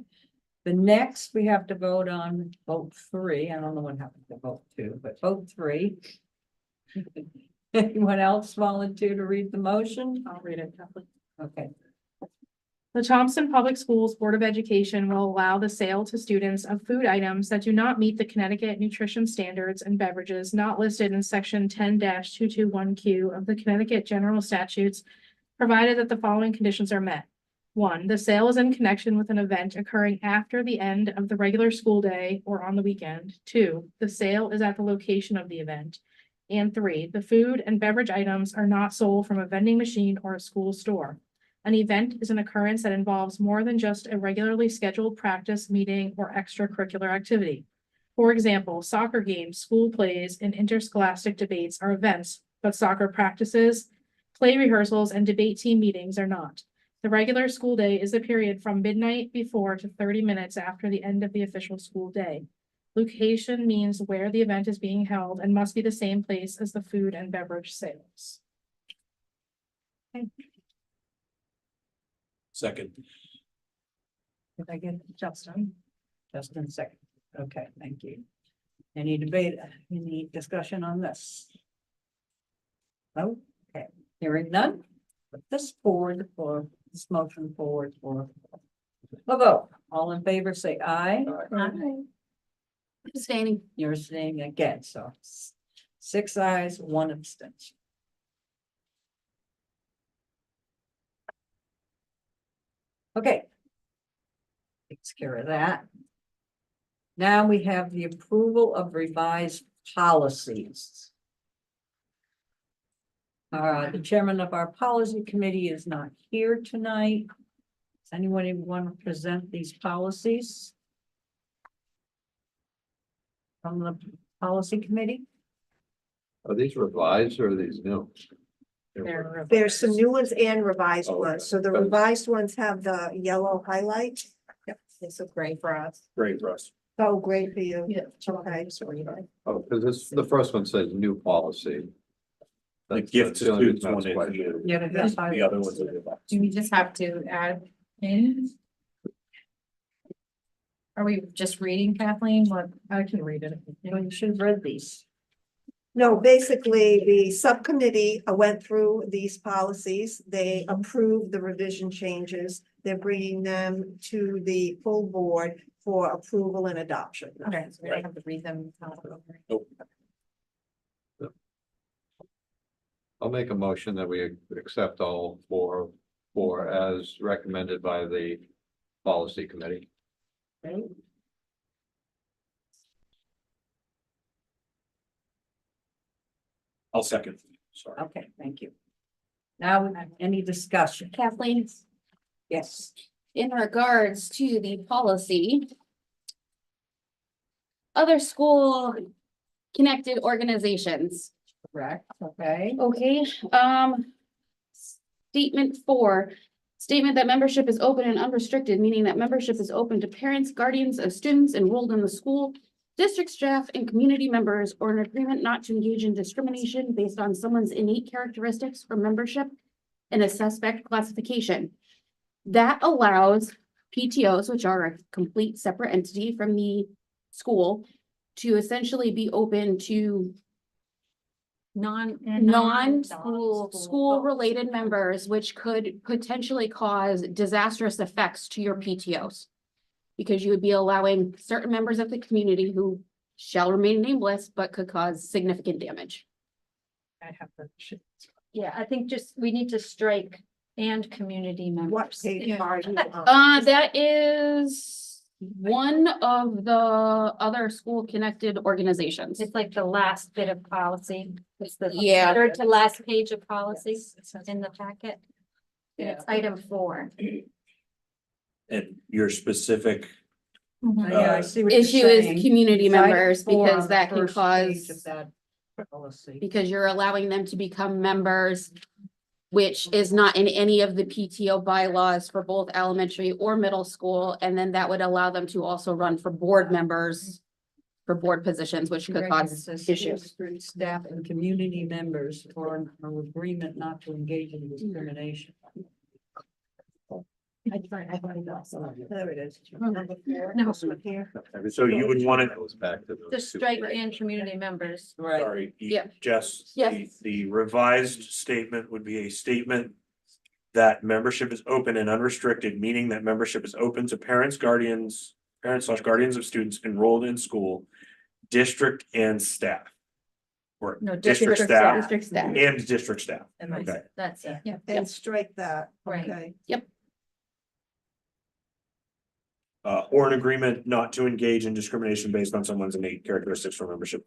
The next, we have to vote on vote 3. I don't know what happened to vote 2, but vote 3. Anyone else volunteer to read the motion? I'll read it, Kathleen. Okay, The Thompson Public Schools Board of Education will allow the sale to students of food items that do not meet the Connecticut nutrition standards and beverages not listed in section 10-221Q of the Connecticut General Statutes, provided that the following conditions are met. 1, the sale is in connection with an event occurring after the end of the regular school day or on the weekend. 2, the sale is at the location of the event. And 3, the food and beverage items are not sold from a vending machine or a school store. An event is an occurrence that involves more than just a regularly scheduled practice, meeting, or extracurricular activity. For example, soccer games, school plays, and interscholastic debates are events, but soccer practices, play rehearsals, and debate team meetings are not. The regular school day is the period from midnight before to 30 minutes after the end of the official school day. Location means where the event is being held and must be the same place as the food and beverage sales. Second. did I get Justin? Justin second. Okay, thank you. Any debate, any discussion on this? Oh, okay, hearing none. Put this forward for this motion forward for a vote. All in favor, say aye. Abstaining. You're saying again, so 6 ayes, 1 abstention. Okay. Takes care of that. Now we have the approval of revised policies. The chairman of our policy committee is not here tonight. Does anyone want to present these policies? From the policy committee? Are these revised or are these new? There's some new ones and revised Oh, ones. okay. So the revised ones have the yellow highlight. Yep, it's a gray for us. Great for us. Oh, great for you. Yeah. Okay. Oh, because this, the first one says new policy. The That's- gift that's to the only students reason I one was is questioning. new. Yeah, The other ones are revised. Do we just have to add Are we just reading, Kathleen? What, I can read it. You should have read these. No, basically, the subcommittee went through these policies. They approved the revision changes. They're bringing them to the full board for approval and adoption. Okay, so we don't have to read them. I'll make a motion that we accept all four as recommended by the policy committee. I'll second. Sorry. Okay, thank you. Now, any discussion? Kathleen, Yes. in regards to the policy. Other school connected organizations. Correct, okay. Okay, statement 4. Statement that membership is open and unrestricted, meaning that membership is open to parents, guardians of students enrolled in the school, district staff, and community members, or an agreement not to engage in discrimination based on someone's innate characteristics or membership in a suspect classification. That allows PTOs, which are a complete separate entity from the school, to essentially be open to school related members, which could potentially cause disastrous effects to your PTOs. Because you would be allowing certain members of the community who shall remain nameless, but could cause significant damage. I have the. yeah, I think just, we need to strike and community members. What page are you on? That is one of the other school connected organizations. It's like the last bit of policy. It's the Yeah. third to last page of policy in the packet. It's item 4. And your specific, Yeah, I see what you're Issue is saying. community It's item members 4 on because the that can first page cause, of that policy. because you're allowing them to become members, which is not in any of the PTO bylaws for both elementary or middle school. And then that would allow them to also run for board members for board positions, which could It cause says issues. district staff and community members for an agreement not to engage in discrimination. There it is. Number 4. No. This one here. so you would want it, Goes back to those. Just two. strike and community members. Right. sorry, Yeah. Jess, Yes. the revised statement would be a statement that membership is open and unrestricted, meaning that membership is open to parents, guardians, parents/guardians of students enrolled in school, district and staff. Or No, district staff District staff. and district staff. And I- Okay. That's it. Yeah. And strike that, Right. okay. Or an agreement not to engage in discrimination based on someone's innate characteristics for membership.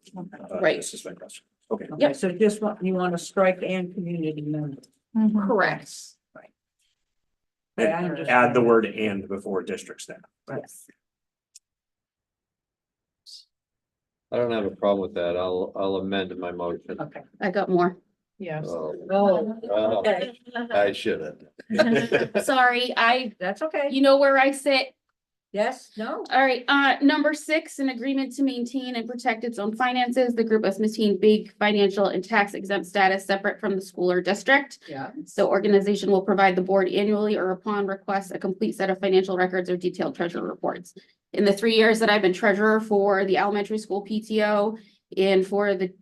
Right. Suspect question. Okay. Okay, so just what, you want to strike and community members. Correct. Okay, I And understand. add the word "and" before district staff. Yes. I don't have a problem with that. I'll amend my motion. Okay. I got more. Yes. Oh, okay, I shouldn't. Sorry, that's okay. you know where I sit. Yes, no? All right, number 6, an agreement to maintain and protect its own finances. The group must maintain big financial and tax exempt status separate from the school or district. Yeah. So organization will provide the board annually or upon request a complete set of financial records or detailed treasurer reports. In the 3 years that I've been treasurer for the elementary school PTO and for the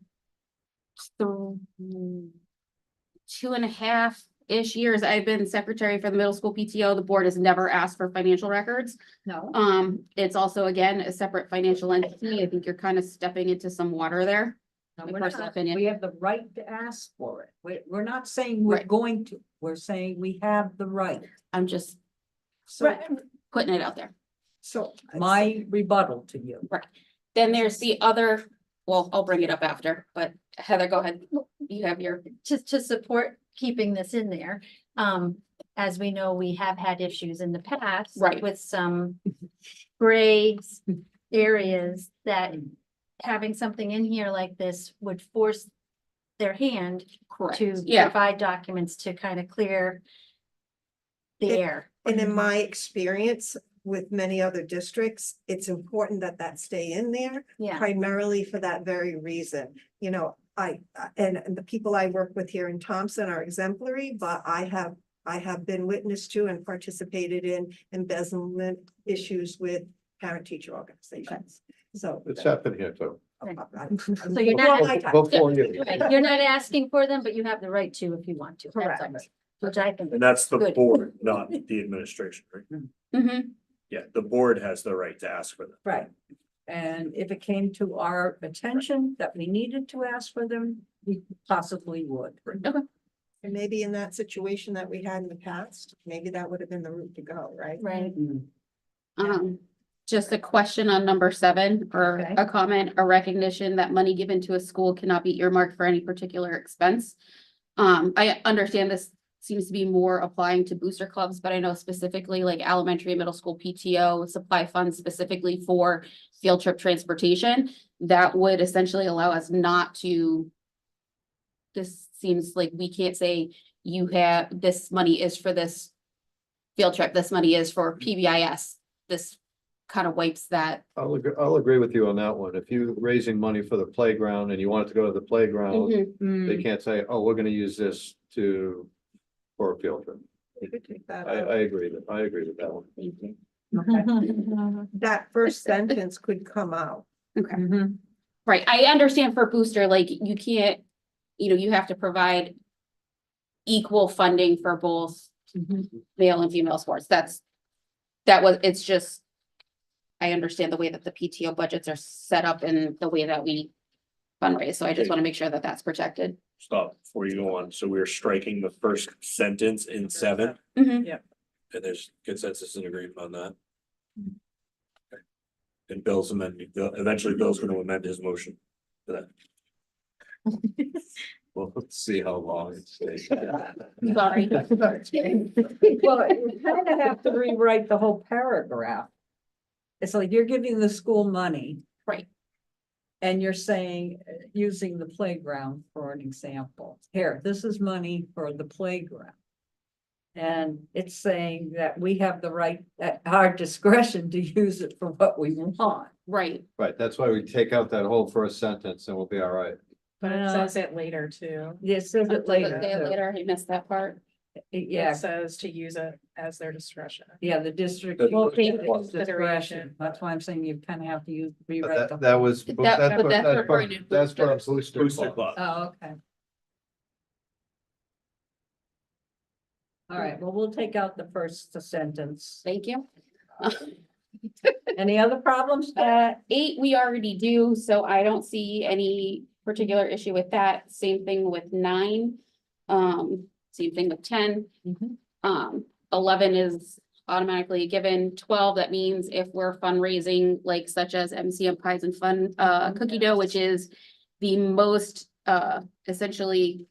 2.5-ish years I've been secretary for the middle school PTO, the board has never asked for financial records. No. It's also, again, a separate financial entity. I think you're kind of stepping into some water there. No, My we're personal not. opinion. We have the right to ask for it. We're not saying we're Right. going to, we're saying we have the right. I'm just So, putting it out there. So. my rebuttal to you. Then there's the other, well, I'll bring it up after, but Heather, go ahead. You have your, To support keeping this in there, as we know, we have had issues in the past. Right. With some gray areas that having something in here like this would force their hand correct. to Yeah, provide documents to kind of clear the air. And in my experience with many other districts, it's important that that stay in there. Yeah, Primarily for that very reason, you know, and the people I work with here in Thompson are exemplary, but I I have been witness to and participated in embezzlement issues with parent-teacher organizations. So. It's happened here too. So you're not, Before you. you're not asking for them, but you have the right to if you want to. That's all. Correct. Which I think. And that's the Good. board, not the administration, right? Mhm. Yeah, the board has the right to ask for them. Right. And if it came to our attention that we needed to ask for them, we possibly would. And maybe in that situation that we had in the past, maybe that would have been the route to go, right? Right. Just a question on number 7 or Okay. a comment, a recognition that money given to a school cannot be earmarked for any particular expense. I understand this seems to be more applying to booster clubs, but I know specifically like elementary and middle school PTO supply funds specifically for field trip transportation. That would essentially allow us not to. This seems like we can't say you have, this money is for this field trip, this money is for PBIS. This kind of wipes that. I'll agree with you on that one. If you're raising money for the playground and you want it to go to the playground, Mhm. they can't say, oh, we're gonna use this for a field trip. We could take that I out. agree with that one. Thank you. That first sentence could come out. Okay. Mhm. Right, I understand for booster, like you can't, you have to provide equal funding for both male and female sports. It's just, I understand the way that the PTO budgets are set up and the way that we fundraise. So I just want to make sure that that's protected. Stop before you go on. So we're striking the first sentence in 7, Mhm. and there's consensus and agreement on that. Okay. And Bill's amending, eventually Bill's gonna amend his motion to that. Well, let's see how long it stays. Sorry. Well, you kind of have to rewrite the whole paragraph. It's like you're giving the school money. Right. And you're saying, using the playground for an example, here, this is money for the playground. And it's saying that we have the right, at our discretion to use it for what we want. Right, Right, that's why we take out that whole first sentence and we'll be all right. But it Well, says it later too. It says it later. too. later, I missed that part. Yeah, It says to use it as their discretion. yeah, the district. That's- will take Well, into consideration. That's why I'm saying you kind of have to use, But rewrite the. that was, That- that's but for, that's that's for, referring to that's for a boosters. booster Booster club. club. Oh, okay. All right, well, we'll take out the first sentence. Thank you. Any other problems? 8, we already do, so I don't see any particular issue with that. Same thing with 9. Same thing with 10. 11 is automatically a given. 12, that means if we're fundraising, like such as MCM Pies and Fun, Cookie Dough, which is the most, essentially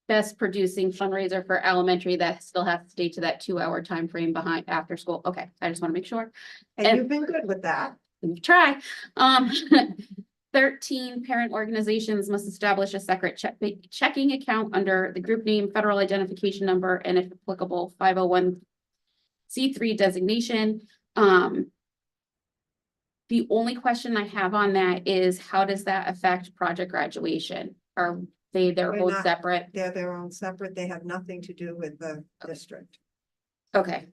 best producing fundraiser for elementary, that still has to stay to that 2-hour time frame behind after school. Okay, I just want to make sure. And you've been good with that. We try. 13, parent organizations must establish a separate checking account under the group name, federal identification number, and if applicable, 501c3 designation. The only question I have on that is how does that affect project graduation? Are they their We're own not- separate? They're their own separate. They have nothing to do with the district. Okay.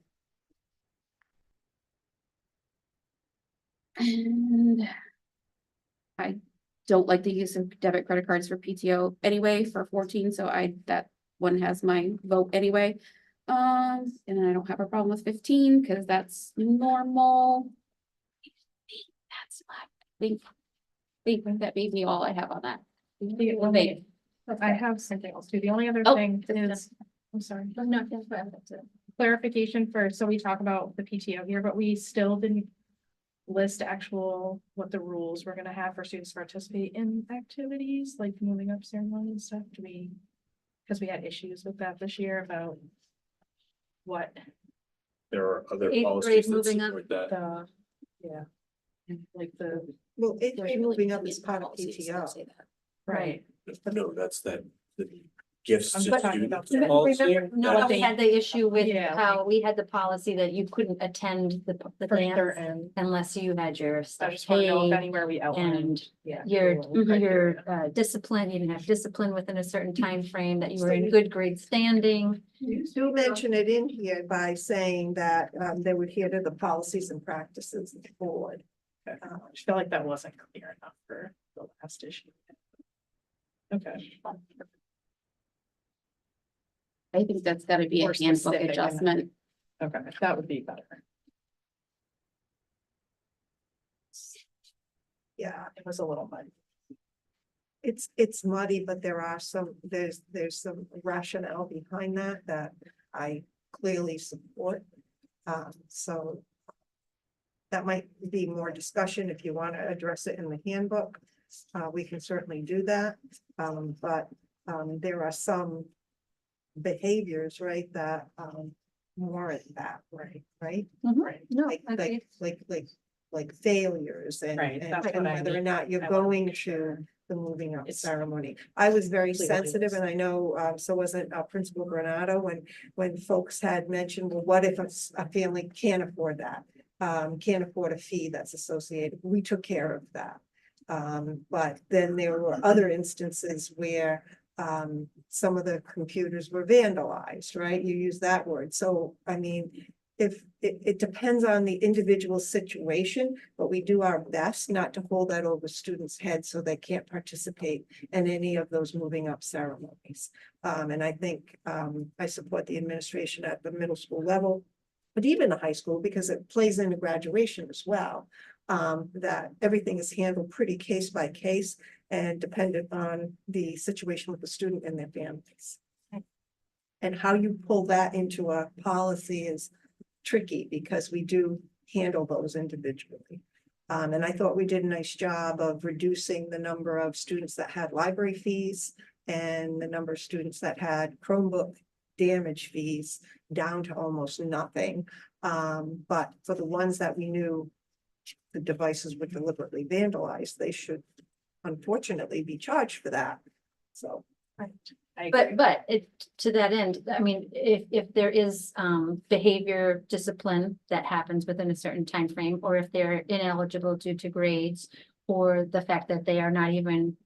And I don't like the use of debit credit cards for PTO anyway for 14, so that one has my vote anyway. And then I don't have a problem with 15 because that's normal. That's I think that may be all I have on that. Vague. I have something else too. The only other Oh, thing that's is, I'm sorry, No, that's what I'm saying. clarification first. So we talk about the PTO here, but we still didn't list what the rules we're gonna have for students to participate in activities, like moving up ceremony and stuff. Because we had issues with that this year about what There are other 8th policies grade that moving up. support that. the, yeah. Like the, Well, if There's you're really moving up nothing as in part of policies that PTO. say that. right, No, that's that, the gifts I'm to talking students about- policy. Remember, no, That- we had the issue with Yeah. how we had the policy that you couldn't attend the For dance certain. unless you had your I stuff just want to know if paid anywhere we outlined. and Yeah. your, criteria. your discipline, you didn't have discipline within a certain time frame, that you were in good grade standing. You do mention it in here by saying that they would adhere to the policies and practices of the board. I just feel like that wasn't clear enough for the last issue. Okay. I think that's gotta be a More handbook specific and- adjustment. Okay, that would be better. Yeah, It was a little muddy. it's muddy, but there's some rationale behind that I clearly support. So that might be more discussion if you want to address it in the handbook. We can certainly do that. But there are some behaviors, right, that warrant that, right? No, Like, I agree. like failures and, Right, and that's what and I whether or mean. not you're I wanna going make sure to the moving up it's ceremony. I was very clearly sensitive, and listed. I know, so wasn't Principal Granado when folks had mentioned, well, what if a family can't afford that? Can't afford a fee that's associated. We took care of that. But then there were other instances where some of the computers were vandalized, right? You use that word. So, I mean, if it depends on the individual situation, but we do our best not to hold that over students' heads so they can't participate in any of those moving up ceremonies. And I think I support the administration at the middle school level, but even the high school, because it plays into graduation as well. That everything is handled pretty case by case and dependent on the situation with the student and their families. And how you pull that into a policy is tricky because we do handle those individually. And I thought we did a nice job of reducing the number of students that had library fees and the number of students that had Chromebook damage fees down to almost nothing. But for the ones that we knew the devices were deliberately vandalized, they should unfortunately be charged for that. So. But it, to that end, I mean, if there is behavior discipline that happens within a certain time frame, or if they're ineligible due to grades, or the fact that they are not even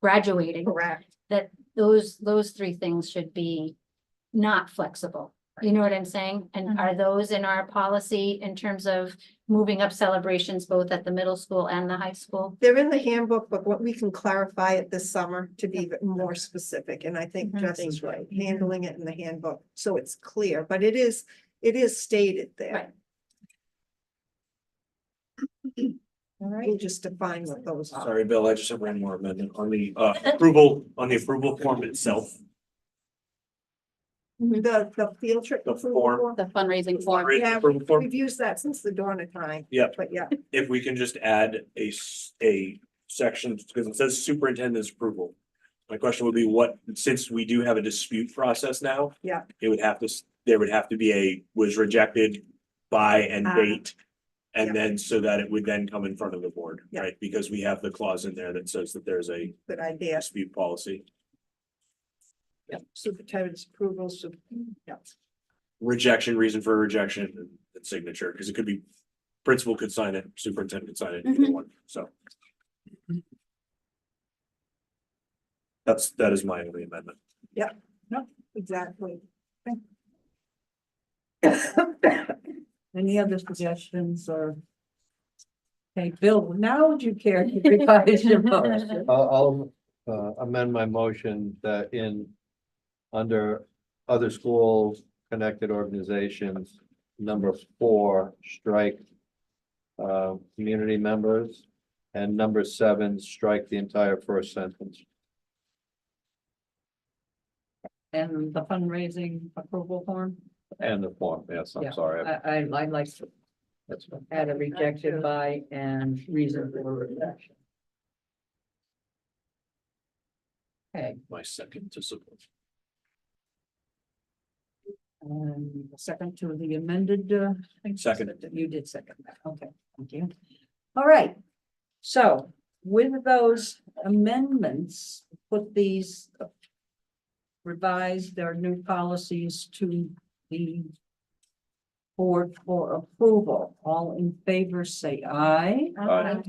graduating, Correct. that those three things should be not flexible. You know what I'm saying? And are those in our policy in terms of moving up celebrations both at the middle school and the high school? They're in the handbook, but what we can clarify it this summer to be more specific, and I think Jess is right, handling it in the handbook, so it's clear, but it is stated there. We'll just define what those are. Sorry, Bill, I just have one more amendment on the approval form itself. The field trip. The approval form. The fundraising form. Yeah, Approval form. we've used that since the dawn of time. Yep. But yeah, If we can just add a section, because it says superintendent's approval. My question would be since we do have a dispute process now. Yeah. It would have to, there would have to be was rejected by and date. And yeah. then so that it would then come in front of the board, Yeah. right? Because we have the clause in there that says that there's a good idea. dispute policy. Yeah, superintendent's approval, so, yeah. Rejection, reason for rejection and signature, because it could be, principal could sign it, superintendent could sign it, either one, so. That is my only amendment. Exactly. Any other suggestions or? Okay, Bill, now would you care to revise your motion? I'll amend my motion that under other schools, connected organizations, number 4, strike community members, and number 7, strike the entire first sentence. And the fundraising approval form? And the form, yes, Yeah. I'm sorry. I like to That's what- add a rejected by and reason for rejection. Okay, My second to support. and a second to the amended, Second. You did second that, okay, thank you. All right, so with those amendments, put these revise their new policies to the board for approval. All in favor, say aye. Aye.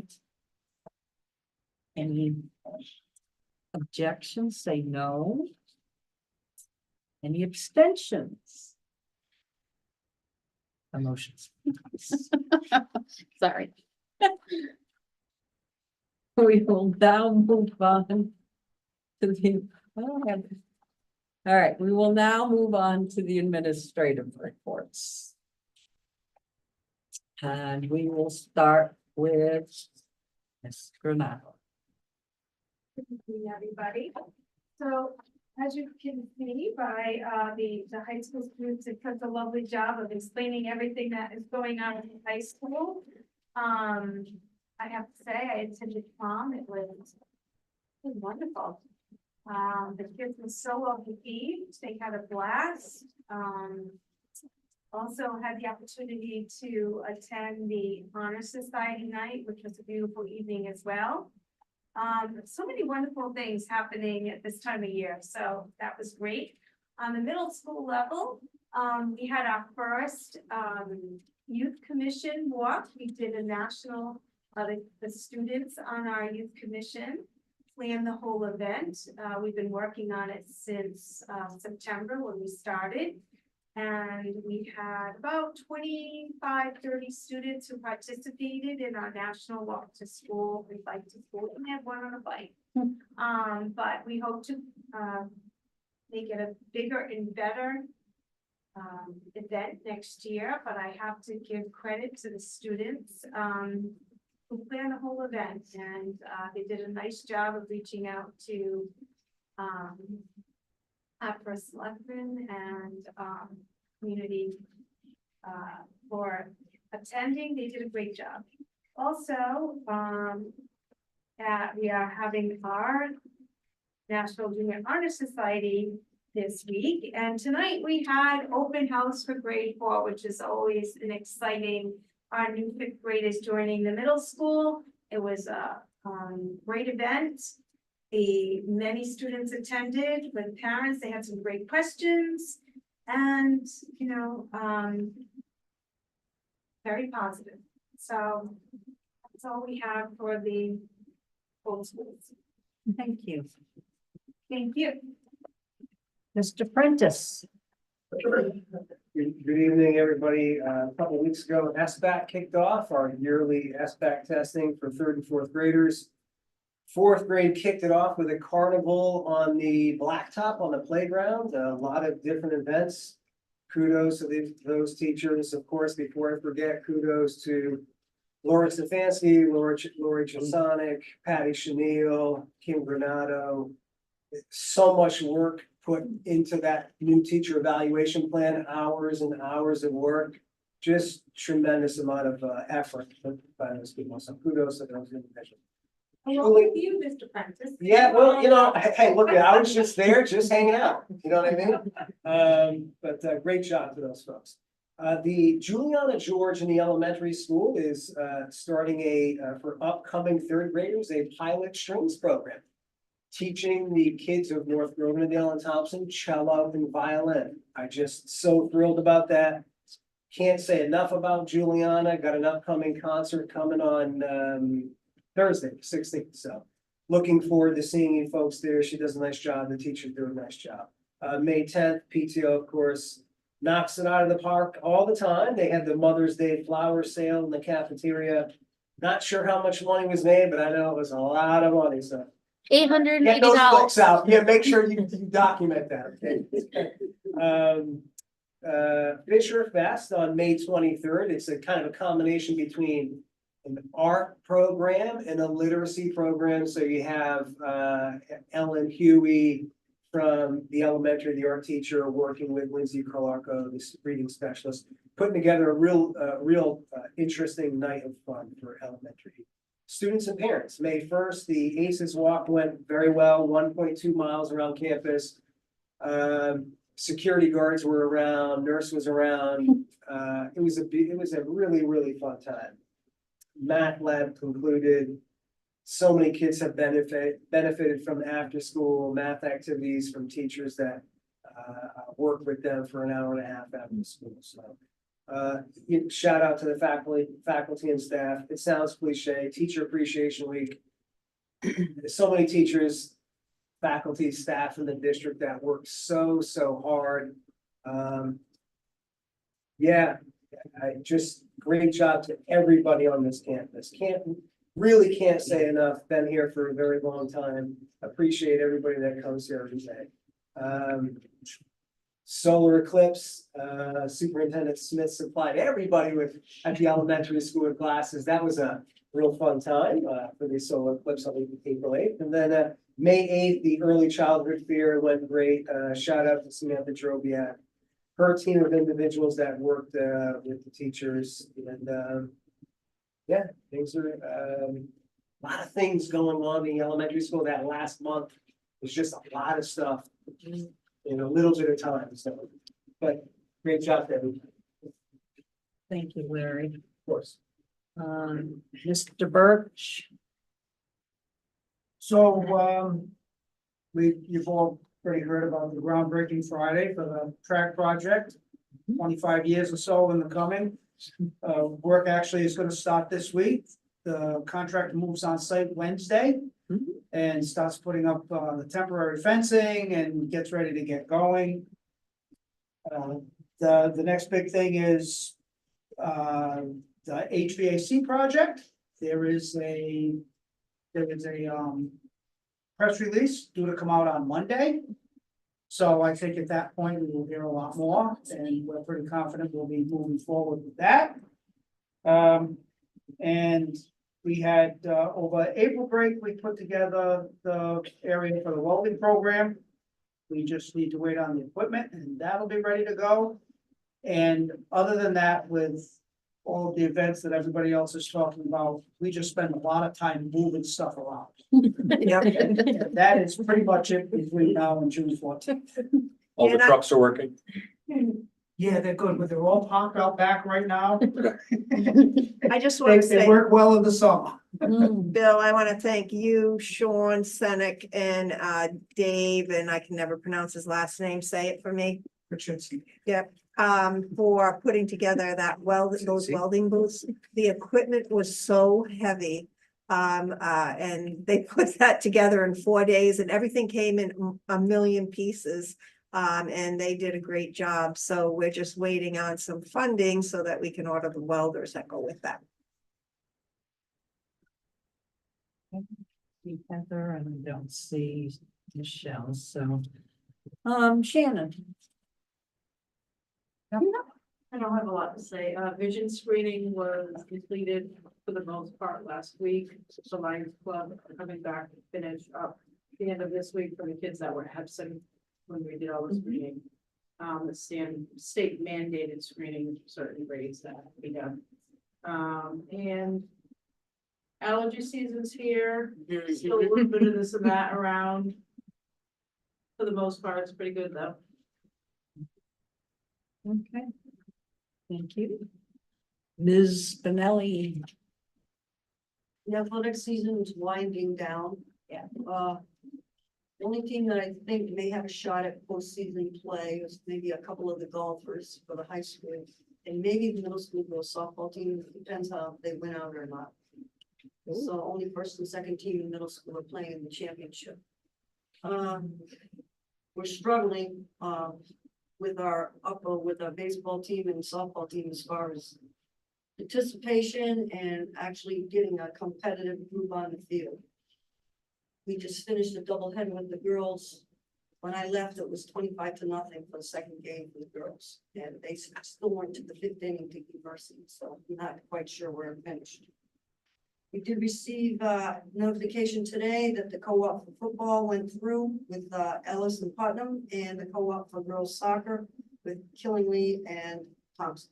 Any objections, say no. Any abstentions? Emotions. Sorry. We will now move on to the. All right, we will now move on to the administrative reports. And we will start with Ms. Granado. Good evening, everybody. So as you can see by the high school students, it does a lovely job of explaining everything that is going on in high school. I have to say, I attended prom. It was wonderful. The kids were so well behaved. They had a blast. Also had the opportunity to attend the Honor Society night, which was a beautiful evening as well. So many wonderful things happening at this time of year, so that was great. On the middle school level, we had our first youth commission walk. We did a national, the students on our youth commission planned the whole event. We've been working on it since September when we started. And we had about 25-30 students who participated in our national walk to school. We bike to school and have one on a bike. But we hope to make it a bigger and better event next year. But I have to give credit to the students who planned the whole event, and they did a nice job of reaching out to our first selectman and community for attending. They did a great job. Also, we are having our National Junior Honor Society this week, and tonight we had open house for grade 4, which is always an exciting. Our new 5th graders joining the middle school. It was a great event. Many students attended with parents. They had some great questions, and very positive. So that's all we have for the full schools. Thank you. Thank you. Mr. Prentice. Good evening, everybody. A couple of weeks ago, SBAC kicked off our yearly SBAC testing for 3rd and 4th graders. 4th grade kicked it off with a carnival on the blacktop on the playground, a lot of different events. Kudos to those teachers, of course. Before I forget, kudos to Laura Stefanski, Lori Chasonic, Patty Chenille, Kim Granado. So much work put into that new teacher evaluation plan, hours and hours of work. Just tremendous amount of effort by those people. So kudos to those individuals. Along with you, Mr. Prentice. Yeah, well, hey, look, I was just there, just hanging out, you know what I mean? But great job to those folks. The Juliana George in the elementary school is starting for upcoming 3rd graders, a pilot strings program. Teaching the kids of North Groveland and Dale and Thompson cello and violin. I just so thrilled about that. Can't say enough about Juliana. Got an upcoming concert coming on Thursday, 16th. So looking forward to seeing you folks there. She does a nice job. The teachers do a nice job. May 10th, PTO, of course, knocks it out of the park all the time. They had the Mother's Day flower sale in the cafeteria. Not sure how much money was made, but I know it was a lot of money. So $880. get those books out. Yeah, make sure you document that. Okay. Fisher Fest on May 23rd. It's a kind of a combination between an art program and a literacy program. So you have Ellen Huey from the elementary, the art teacher, working with Lindsay Carlarco, the reading specialist, putting together a real interesting night of fun for elementary students and parents. May 1st, the ACES walk went very well, 1.2 miles around campus. Security guards were around, nurse was around. It was a really, really fun time. Math lab concluded. so many kids have benefited from after-school math activities from teachers that work with them for an hour and a half after school, so. Shout out to the faculty and staff. It sounds cliche, Teacher Appreciation Week. There's so many teachers, faculty, staff in the district that work so hard. Yeah, great job to everybody on this campus. Really can't say enough. Been here for a very long time. Appreciate everybody that comes here every day. Solar eclipse, Superintendent Smith supplied everybody at the elementary school with glasses. That was a real fun time, for the solar eclipse on April 8th. And then, May 8th, the early childhood fair went great. Shout out to Samantha Drobiak, her team of individuals that worked, with the teachers. And, yeah, things are, a lot of things going on in the elementary school that last month. There's just a lot of stuff in a little bit of time, so, but great job to everybody. Thank you, Larry. Of course. Mr. Birch. So, you've all pretty heard about the groundbreaking Friday for the track project. 25 years or so in the coming. Work actually is gonna start this week. The contractor moves on site Wednesday. And starts putting up the temporary fencing and gets ready to get going. The next big thing is the HVAC project. There is a press release due to come out on Monday. So I think at that point, we will hear a lot more, and we're pretty confident we'll be moving forward with that. And we had, over April break, we put together the area for the welding program. We just need to wait on the equipment and that'll be ready to go. And other than that, with all of the events that everybody else is talking about, we just spend a lot of time moving stuff around. That is pretty much it between now and June 14th. All the And I- trucks are working. Yeah, they're good, but they're all parked out back right now. I just want to They say, work well in the summer. Bill, I want to thank you, Sean, Senek, and Dave, and I can never pronounce his last name. Say it for me. Richardson. Yep, for putting together those welding booths. The equipment was so heavy. And they put that together in 4 days and everything came in a million pieces. And they did a great job. So we're just waiting on some funding so that we can order the welders that go with that. See Heather and I don't see Michelle, so. Shannon. I don't have a lot to say. Vision screening was completed for the most part last week. The Lions Club are coming back to finish up the end of this week for the kids that were absent when we did all the screening. The state mandated screening, certain grades that have to be done. And allergy season's here. Still a little bit of this and that around. For the most part, it's pretty good though. Okay. Thank you. Ms. Spinelli. The athletic season is winding down. Yeah. The only team that I think may have a shot at postseason play is maybe a couple of the golfers for the high school. And maybe the middle school girls softball team, depends how they win out or not. So only first and second team in middle school are playing in the championship. We're struggling, with our baseball team and softball team as far as participation and actually getting a competitive group on the field. We just finished a doubleheader with the girls. When I left, it was 25-0 for the second game for the girls. And they still went to the 5th inning to keep mercy, so I'm not quite sure where it finished. We did receive notification today that the co-op for football went through with Ellis and Putnam, and the co-op for girls soccer with Killingly and Thompson.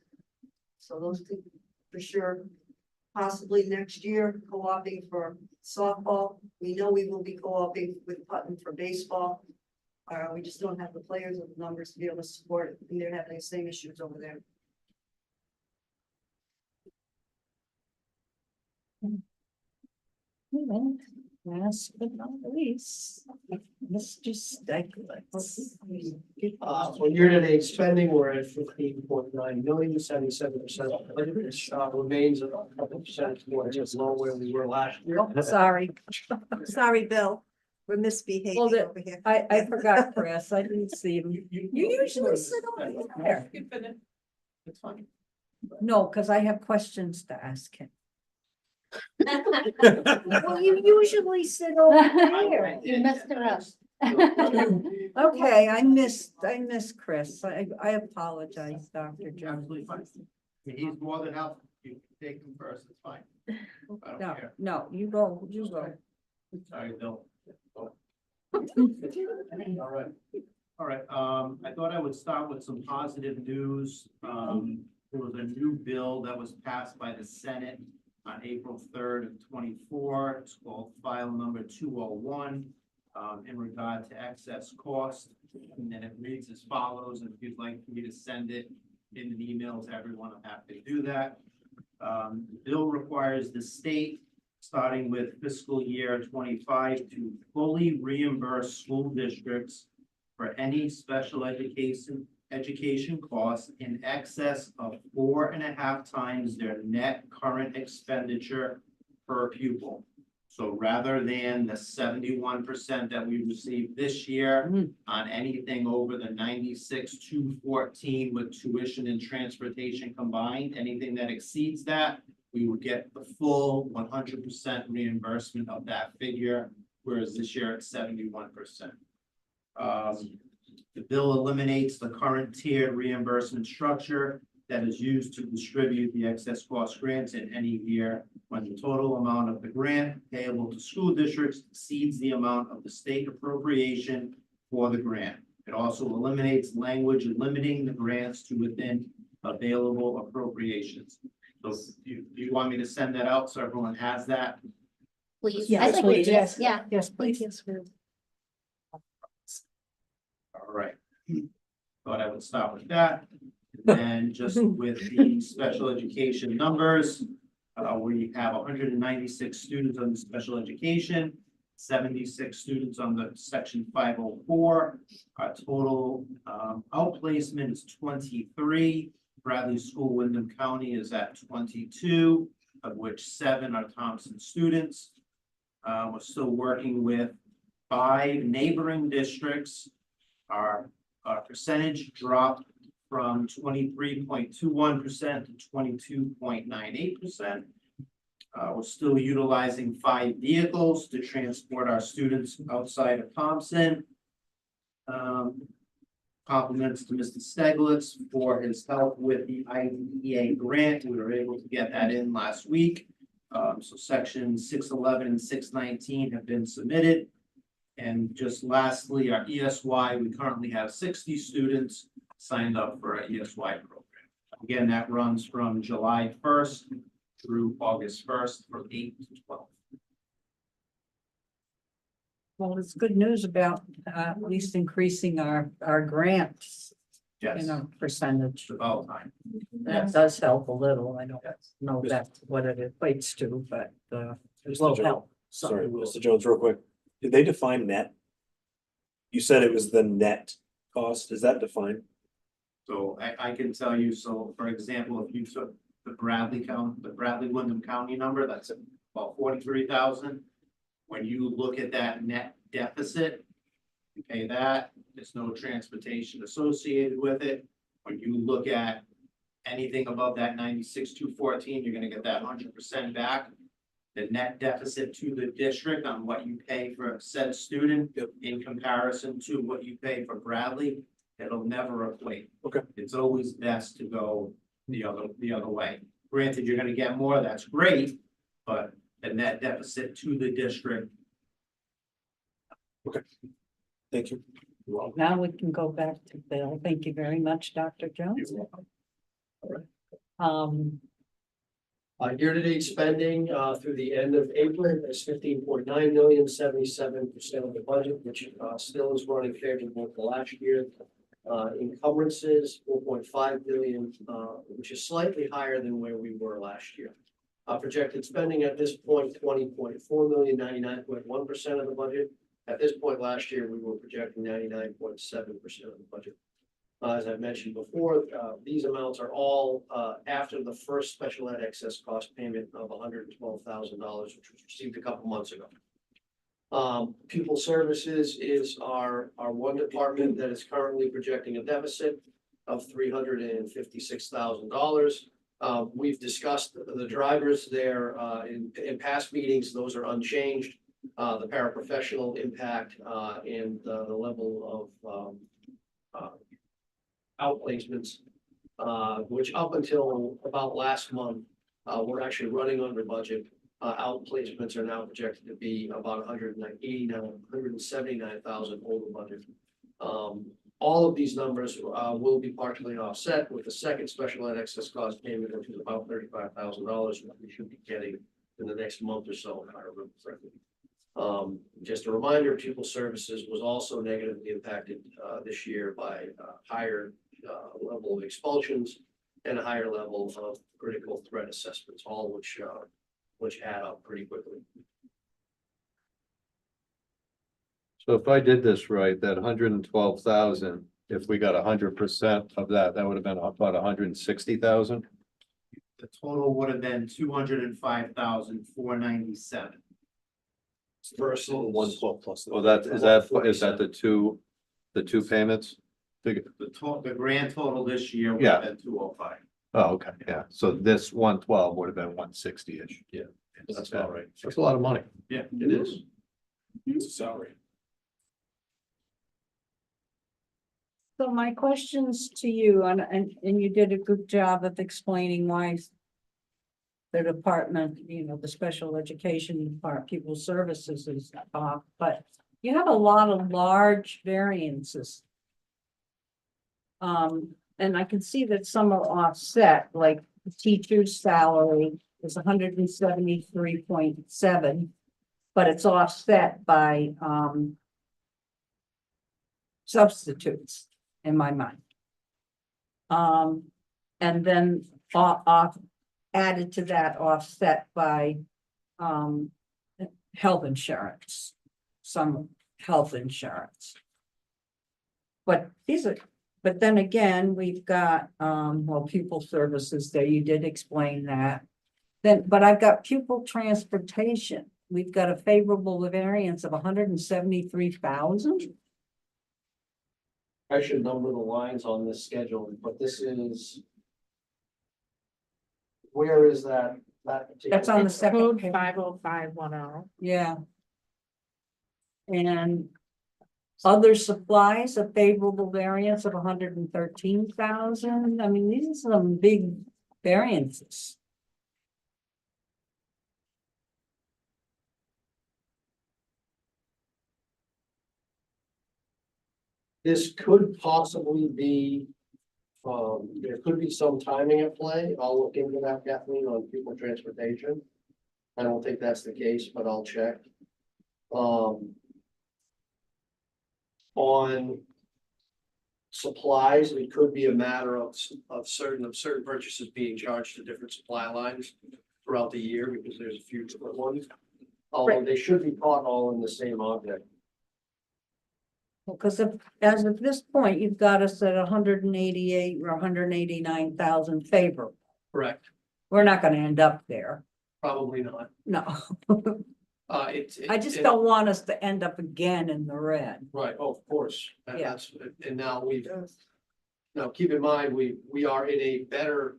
So those two for sure. Possibly next year, co-oping for softball. We know we will be co-oping with Putnam for baseball. We just don't have the players or the numbers to be able to support it, and they're having the same issues over there. And last but not least, Mr. Stiglitz. For year-to-date spending, we're at 15.9 million, 77% of the budget, which remains a couple percent more just low where we were last year. Sorry, Sorry, Bill, we're misbehaving Well, over here. I forgot Chris, I didn't see him. You usually sit over there. It's fine. No, because I have questions to ask him. Well, you usually sit over there. You messed her up. Okay, I missed Chris. I apologize, Dr. Jones. Absolutely fine. He's more than helpful. You can take him first, it's fine. I don't No, care. no, you go. Sorry, Bill. All right. All right, I thought I would start with some positive news. There was a new bill that was passed by the Senate on April 3rd of 24. It's called file number 201, in regard to excess cost. And then it reads as follows, and if you'd like me to send it in an email to everyone, I'm happy to do that. The bill requires the state, starting with fiscal year 25, to fully reimburse school districts for any special education costs in excess of 4.5 times their net current expenditure per pupil. So rather than the 71% that we received this year on anything over the 96,214 with tuition and transportation combined, anything that exceeds that, we would get the full 100% reimbursement of that figure, whereas this year it's 71%. The bill eliminates the current tiered reimbursement structure that is used to distribute the excess cost grants in any year when the total amount of the grant payable to school districts exceeds the amount of the state appropriation for the grant. It also eliminates language limiting the grants to within available appropriations. So do you want me to send that out so everyone has that? Please. Yes, I'd like to please. do this. Yeah. Yes, please. All right. Thought I would start with that. And just with the special education numbers, we have 196 students on the special education, 76 students on the section 504. Our total outplacement is 23. Bradley School, Wyndham County is at 22, of which 7 are Thompson students. We're still working with 5 neighboring districts. Our percentage dropped from 23.21% to 22.98%. We're still utilizing 5 vehicles to transport our students outside of Thompson. Compliments to Mr. Stiglitz for his help with the IDEA grant. We were able to get that in last week. So section 611 and 619 have been submitted. And just lastly, our ESY, we currently have 60 students signed up for our ESY program. Again, that runs from July 1st through August 1st from 8 to 12. Well, it's good news about at least increasing our grants, Yes, percentage. about time. That does help a little. I don't know that's what it equates to, but it will help. Sorry, Mr. Jones, real quick. Did they define net? You said it was the net cost. Is that defined? So I can tell you, so for example, if you took the Bradley Wyndham County number, that's about 43,000. When you look at that net deficit, you pay that, there's no transportation associated with it. When you look at anything above that 96,214, you're gonna get that 100% back. The net deficit to the district on what you pay for said student in comparison to what you pay for Bradley, it'll never equate. Okay. It's always best to go the other way. Granted, you're gonna get more, that's great, but the net deficit to the district. Thank you. Now we can go back to Bill. Thank you very much, Dr. Jones. Year-to-date spending, through the end of April is 15.9 million, 77% of the budget, which, still is running favorable to last year. Encumbrances, 4.5 billion, which is slightly higher than where we were last year. Projected spending at this point, 20.4 million, 99.1% of the budget. At this point last year, we were projecting 99.7% of the budget. As I mentioned before, these amounts are all after the first special ed excess cost payment of $112,000, which was received a couple months ago. Pupil services is our one department that is currently projecting a deficit of $356,000. We've discussed the drivers there in past meetings. Those are unchanged. The paraprofessional impact and the level of outplacements, which up until about last month, we're actually running under budget. Outplacements are now projected to be about 179,000 over budget. All of these numbers will be partially offset with the second special ed excess cost payment, which is about $35,000, which we should be getting in the next month or so, if I remember correctly. Just a reminder, pupil services was also negatively impacted this year by higher level of expulsions and a higher level of critical threat assessments, all which add up pretty quickly. So if I did this right, that 112,000, if we got 100% of that, that would have been about 160,000. The total would have been 205,497. Versus 112 plus. Well, is that the two payments? The grand total this year would Yeah. have been 205. Oh, okay, yeah. So this 112 would have been 160-ish. Yeah, that's about right. That's a lot of money. Yeah. It is. It's a salary. So my questions to you, and you did a good job of explaining why the department, the special education part, pupil services is off, but you have a lot of large variances. And I can see that some are offset, like the teacher's salary is 173.7, but it's offset by substitutes in my mind. And then off added to that, offset by health insurance, some health insurance. But but then again, we've got pupil services there. You did explain that. But I've got pupil transportation. We've got a favorable variance of 173,000. I should number the lines on this schedule, but this is. Where is that? That's on the It's second code page. 50510. Yeah. And other supplies, a favorable variance of 113,000. I mean, these are some big variances. This could possibly be, there could be some timing at play. I'll look into that, Kathleen, on pupil transportation. I don't think that's the case, but I'll check. On supplies, it could be a matter of certain purchases being charged to different supply lines throughout the year, because there's a few different ones. Although they should be caught all in the same object. Because as of this point, you've got us at 188 or 189,000 favorable. Correct. We're not gonna end up there. Probably not. No. I just it- don't want us to end up again in the red. Right, oh, of course, and Yeah. that's, and now now keep in mind, we are in a better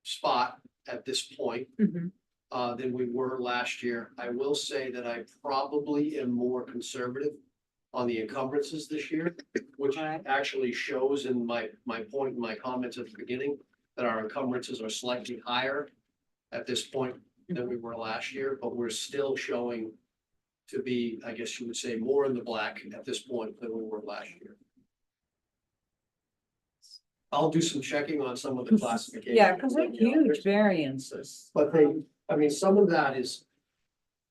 spot at this point than we were last year. I will say that I probably am more conservative on the encumbrances this year, which actually shows in my point, in my comments at the beginning, that our encumbrances are slightly higher at this point than we were last year, but we're still showing to be, I guess you would say, more in the black at this point than we were last year. I'll do some checking on some of the classifications. Yeah, because they're huge variances. But I mean, some of that is,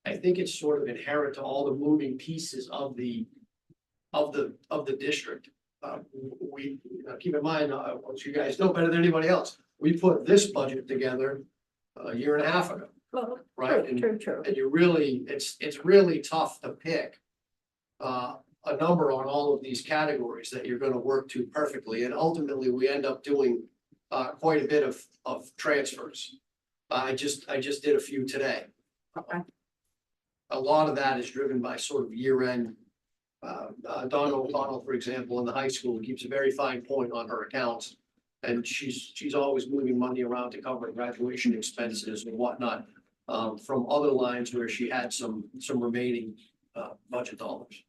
I think it's sort of inherent to all the moving pieces of the district. Keep in mind, what you guys know better than anybody else, we put this budget together a year and a half ago. Well, Right, true. And you really, it's really tough to pick a number on all of these categories that you're gonna work to perfectly, and ultimately, we end up doing quite a bit of transfers. I just did a few today. Okay. A lot of that is driven by sort of year-end. Donna O'Connell, for example, in the high school, keeps a very fine point on her accounts. And she's always moving money around to cover graduation expenses and whatnot, from other lines where she had some remaining budget dollars.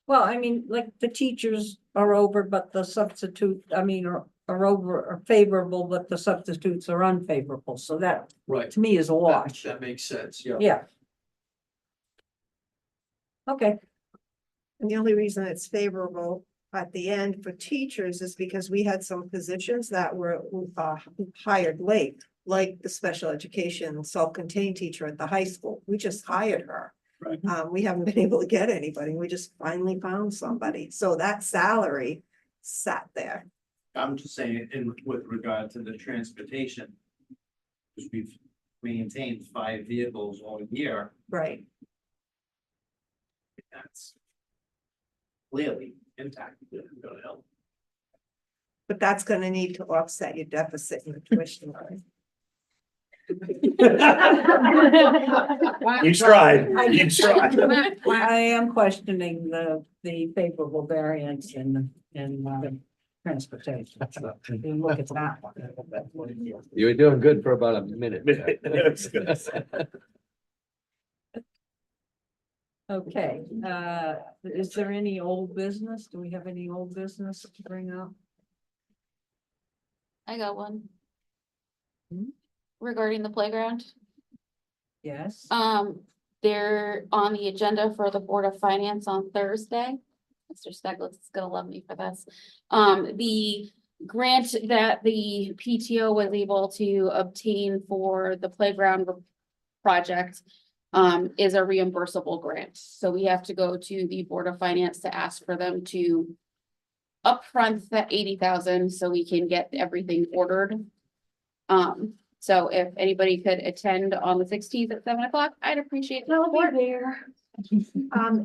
Well, I mean, like the teachers are over, but the substitute, are over, are favorable, but the substitutes are unfavorable. So that, Right. to me, is a wash. That makes sense, yeah. Yeah. Okay. And the only reason it's favorable at the end for teachers is because we had some positions that were hired late, like the special education self-contained teacher at the high school. We just hired her. Right. We haven't been able to get anybody. We just finally found somebody. So that salary sat there. I'm just saying, with regard to the transportation. Because we've maintained 5 vehicles all year, Right. that's clearly impacted, it's gonna help. But that's gonna need to offset your deficit in the tuition line. You tried, you tried. I am questioning the favorable variance in transportation. You look at that one. You were doing good for about a minute. Okay, is there any old business? Do we have any old business to bring up? I got one. Hmm? Regarding the playground. Yes. They're on the agenda for the Board of Finance on Thursday. Mr. Steglitz is gonna love me for this. The grant that the PTO was able to obtain for the playground project is a reimbursable grant. So we have to go to the Board of Finance to ask for them to upfront that 80,000 so we can get everything ordered. So if anybody could attend on the 16th at 7 o'clock, I'd appreciate the support.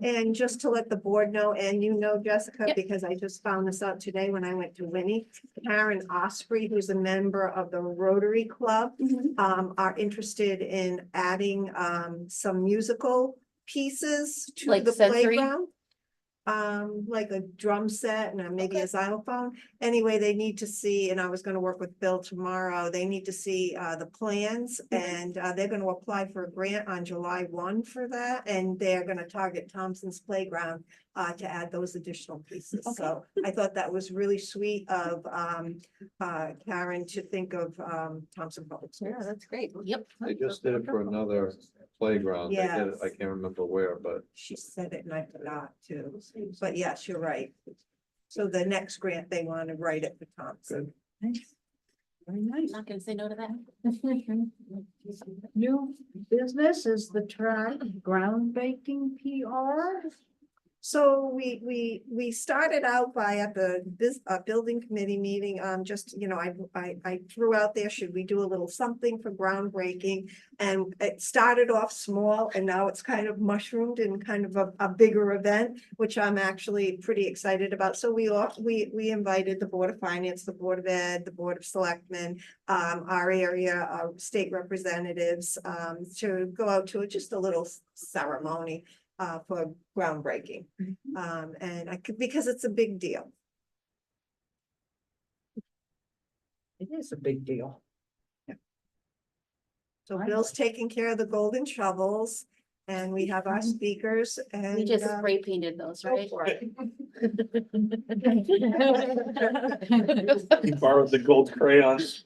And just to let the board know, and you know, Jessica, Yep. because I just found this out today when I went to Winnie, Karen Osprey, who's a member of the Rotary Club, are interested in adding some musical pieces to Like the sensory? playground. Like a drum set and maybe a xylophone. Anyway, they need to see, and I was gonna work with Bill tomorrow, they need to see the plans, and they're gonna apply for a grant on July 1 for that, and they're gonna target Thompson's Playground to add those additional pieces. So I thought that was really sweet of Karen to think of Thompson Public Schools. Yeah, that's great. Yep. They just did it for another playground. They did it, I Yes. can't remember where, but She said it and I forgot too, but yes, you're right. So the next grant, they want to write it for Thompson. Very nice. Not gonna say no to that. New business is the ground baking PR. So we started out by at the building committee meeting, just, you know, I threw out there, should we do a little something for groundbreaking? And it started off small and now it's kind of mushroomed in kind of a bigger event, which I'm actually pretty excited about. So we invited the Board of Finance, the Board of Ed, the Board of Selectmen, our area, state representatives, to go out to just a little ceremony for groundbreaking. And I could, because it's a big deal. It is a big deal. So Bill's taking care of the golden shovels and we have our speakers and. We just spray painted those, go right? for it. He borrowed the gold crayons.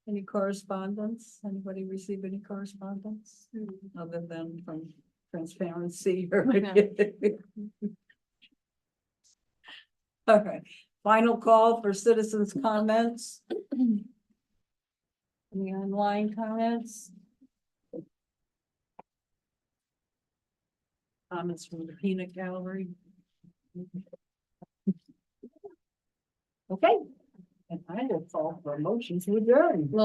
Any correspondence? Anybody receive any correspondence other than from transparency or? All right, final call for citizens' comments. Any online comments? Comments from the peanut gallery? Okay, And I will call for a motion to adjourn.